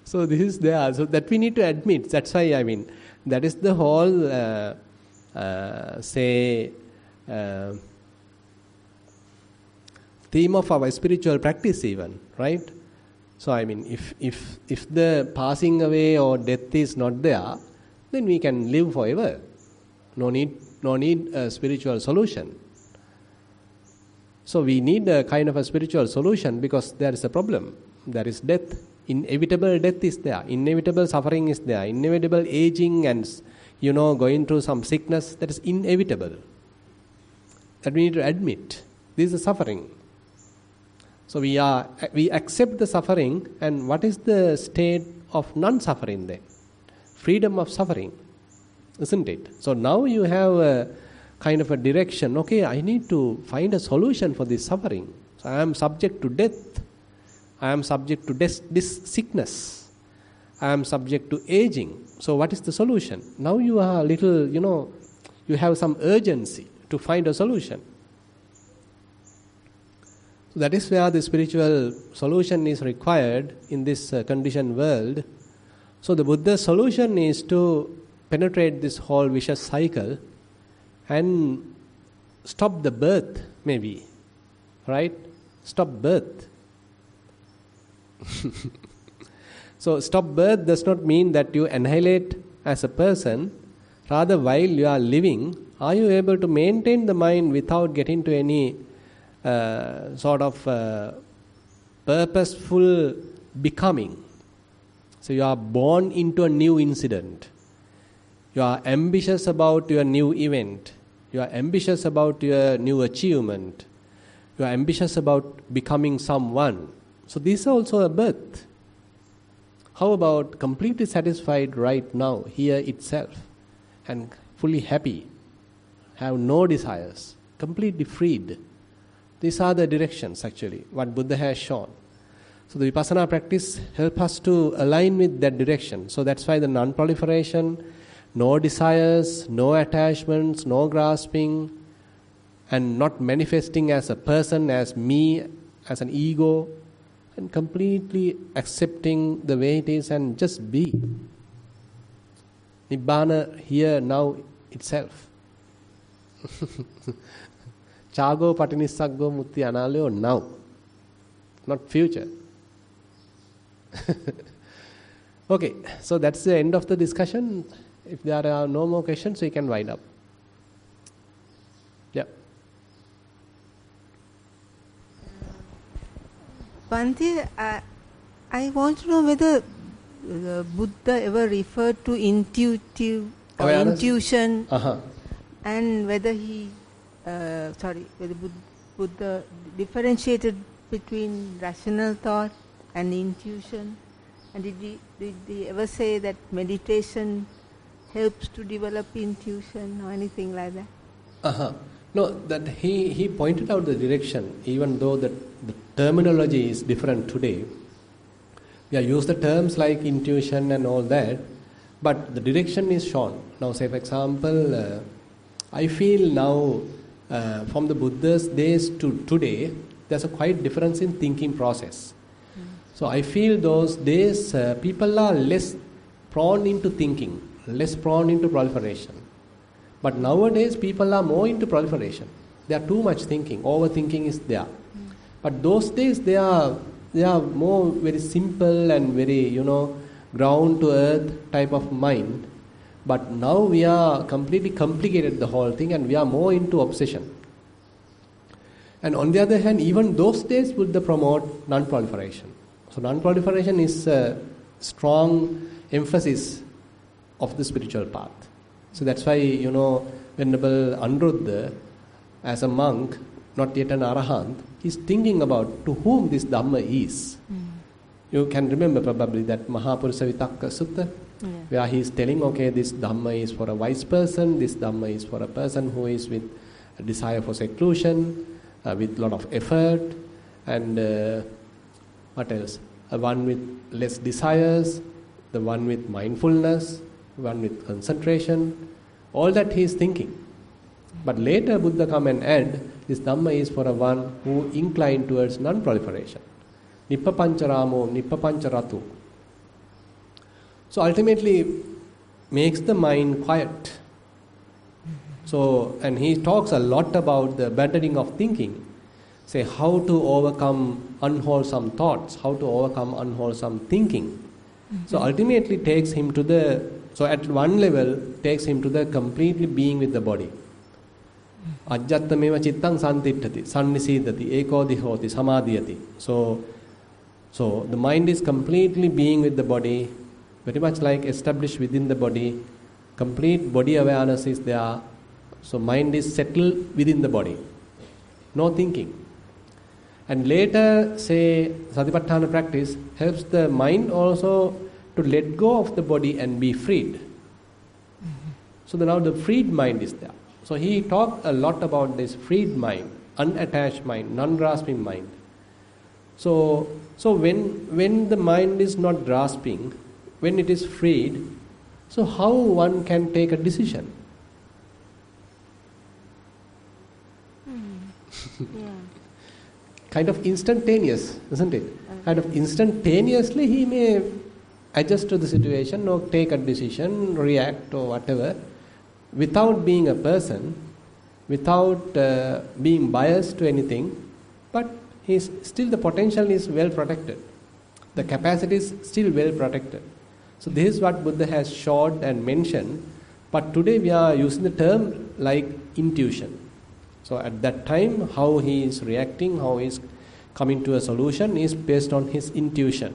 So this is there. So that we need to admit. That's why, I mean, that is the whole, theme of our spiritual practice even, right? So I mean, if the passing away or death is not there, then we can live forever. No need a spiritual solution. So we need a kind of a spiritual solution because there is a problem. There is death. Inevitable death is there. Inevitable suffering is there. Inevitable aging and, going through some sickness. That is inevitable. That we need to admit. This is suffering. So we accept the suffering, and what is the state of non-suffering then? Freedom of suffering, isn't it? So now you have a kind of a direction. Okay, I need to find a solution for this suffering. So I am subject to death. I am subject to this sickness. I am subject to aging. So what is the solution? Now you are a little, you have some urgency to find a solution. So that is where the spiritual solution is required in this conditioned world. So the Buddha's solution is to penetrate this whole vicious cycle and stop the birth, maybe. Right? Stop birth. So stop birth does not mean that you annihilate as a person. Rather, while you are living, are you able to maintain the mind without getting to any purposeful becoming? So you are born into a new incident. You are ambitious about your new event. You are ambitious about your new achievement. You are ambitious about becoming someone. So this is also a birth. How about completely satisfied right now, here itself, and fully happy, have no desires, completely freed? These are the directions actually, what Buddha has shown. So the Vipassana practice helps us to align with that direction. So that's why the non-proliferation, no desires, no attachments, no grasping, and not manifesting as a person, as me, as an ego, and completely accepting the way it is and just be. Nibbana here, now itself. Chago patinissaggo mutti analyo, now, not future. Okay, so that's the end of the discussion. If there are no more questions, we can wind up. Yeah. Bhante, I want to know whether Buddha ever referred to intuition, and whether whether Buddha differentiated between rational thought and intuition, and did he ever say that meditation helps to develop intuition or anything like that? No, that he pointed out the direction, even though the terminology is different today. We have used the terms like intuition and all that, but the direction is shown. Now, say for example, I feel now from the Buddha's days to today, there's a quite difference in thinking process. So I feel those days people are less prone into thinking, less prone into proliferation. But nowadays people are more into proliferation. They are too much thinking. Overthinking is there. But those days they are more very simple and very, ground to earth type of mind. But now we are completely complicated the whole thing, and we are more into obsession. And on the other hand, even those days Buddha promote non-proliferation. So non-proliferation is a strong emphasis of the spiritual path. So that's why, Venerable Anuruddha, as a monk, not yet an arahant, he's thinking about to whom this Dhamma is. You can remember probably that Mahapurusha Vitakka Sutta, where he is telling, okay, this Dhamma is for a wise person, this Dhamma is for a person who is with a desire for seclusion, with a lot of effort, and what else? One with less desires, the one with mindfulness, one with concentration, all that he is thinking. But later Buddha come and add, this Dhamma is for a one who inclined towards non-proliferation. Nippapancharamo, Nippapancharatu. So ultimately makes the mind quiet. So, and he talks a lot about the abandoning of thinking. Say how to overcome unwholesome thoughts, how to overcome unwholesome thinking. So ultimately takes him to so at one level takes him to the completely being with the body. Ajjattameva chittang santittati, sannisidati, ekodihoti, samadhiyati. So the mind is completely being with the body, very much like established within the body. Complete body awareness is there. So mind is settled within the body. No thinking. And later, say, Satipatthana practice helps the mind also to let go of the body and be freed. So now the freed mind is there. So he talked a lot about this freed mind, unattached mind, non-grasping mind. So when the mind is not grasping, when it is freed, so how one can take a decision? Kind of instantaneous, isn't it? Kind of instantaneously he may adjust to the situation or take a decision, react or whatever, without being a person, without being biased to anything, but still the potential is well protected. The capacity is still well protected. So this is what Buddha has showed and mentioned, but today we are using the term like intuition. So at that time, how he is reacting, how he is coming to a solution is based on his intuition.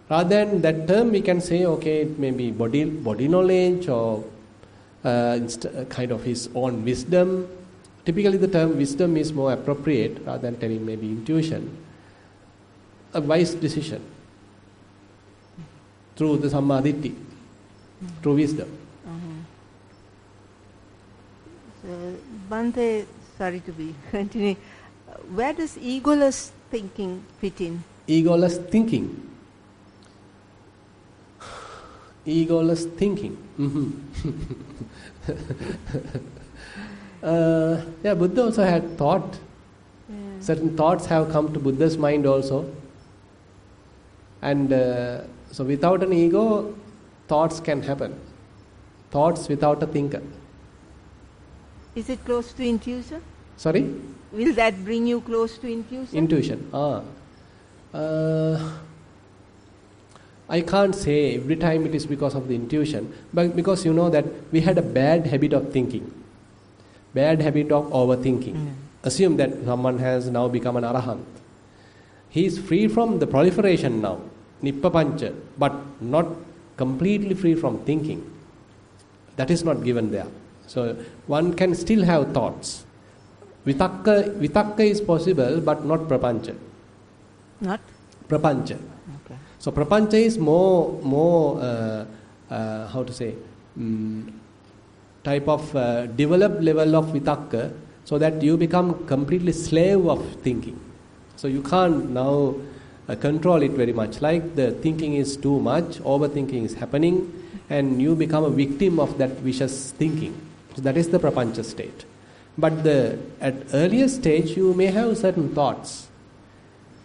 Rather than that term, we can say, okay, it may be body knowledge or kind of his own wisdom. Typically the term wisdom is more appropriate rather than telling maybe intuition. A wise decision through the Sammaditthi, through wisdom. Bhante, sorry to be continuing. Where does egoless thinking fit in? Egoless thinking. Egoless thinking. Buddha also had thought. Yeah. Certain thoughts have come to Buddha's mind also. And so without an ego, thoughts can happen. Thoughts without a thinker. Is it close to intuition? Sorry? Will that bring you close to intuition? Intuition. I can't say every time it is because of the intuition, but because you know that we had a bad habit of thinking, bad habit of overthinking. Assume that someone has now become an arahant. He is free from the proliferation now, nippapancha, but not completely free from thinking. That is not given there. So one can still have thoughts. Vitakka is possible, but not prapancha. Not? Prapancha. Okay. So prapancha is more how to say, type of developed level of vitakka, so that you become completely slave of thinking. So you can't now control it very much. Like the thinking is too much, overthinking is happening, and you become a victim of that vicious thinking. So that is the prapancha state. But at earlier stage, you may have certain thoughts.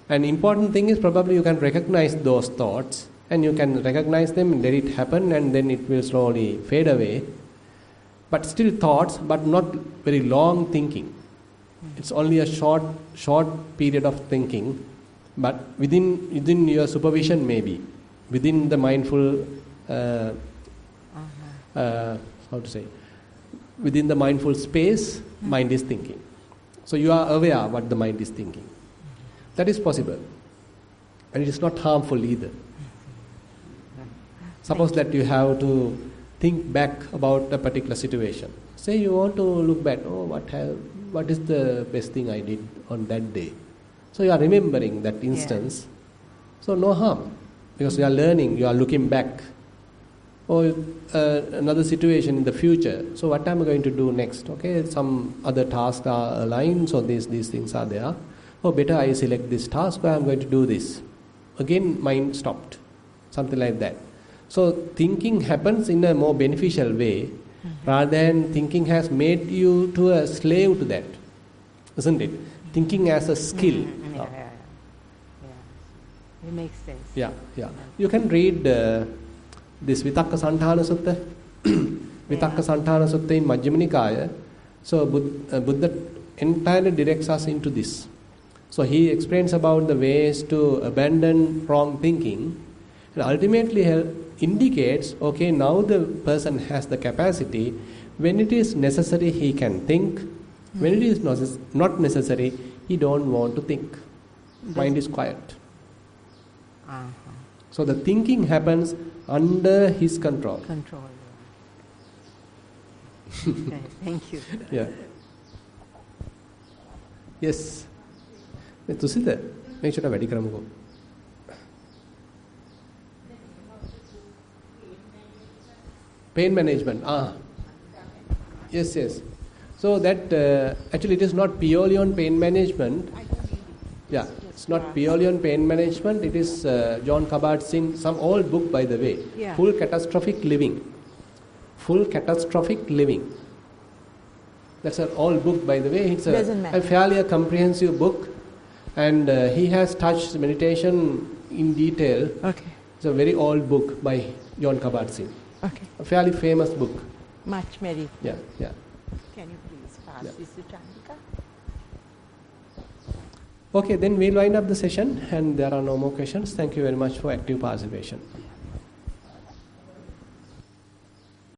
An important thing is probably you can recognize those thoughts, and you can recognize them and let it happen, and then it will slowly fade away. But still thoughts, but not very long thinking. It's only a short period of thinking, but within your supervision maybe, within the mindful, within the mindful space, mind is thinking. So you are aware what the mind is thinking. That is possible. And it is not harmful either. Suppose that you have to think back about a particular situation. Say you want to look back, what is the best thing I did on that day? So you are remembering that instance. So no harm. Because you are learning, you are looking back. Or another situation in the future. So what am I going to do next? Okay, some other tasks are aligned, so these things are there. Oh, better I select this task, where I am going to do this. Again, mind stopped. Something like that. So thinking happens in a more beneficial way, rather than thinking has made you to a slave to that. Isn't it? Thinking as a skill. Yeah. It makes sense. Yeah. You can read this Vitakka Santana Sutta. Vitakka Santana Sutta in Majjhima Nikaya. So Buddha entirely directs us into this. So he explains about the ways to abandon wrong thinking, and ultimately indicates, okay, now the person has the capacity. When it is necessary, he can think. When it is not necessary, he don't want to think. Mind is quiet. So the thinking happens under his control. Okay, thank you. Yeah. Yes. Tusita, make sure වැඩි කරමුකෝ. Pain management. Yes. So that actually it is not purely on pain management. Yeah, it's not purely on pain management. It is John Kabat-Zinn, some old book by the way. Yeah. Full Catastrophic Living. That's an old book by the way. It's a fairly comprehensive book, and he has touched meditation in detail. Okay. It's a very old book by John Kabat-Zinn. Okay. A fairly famous book. Much merit. Yeah. Can you please pass this to Chandika? Okay, then we'll wind up the session, and there are no more questions. Thank you very much for active participation.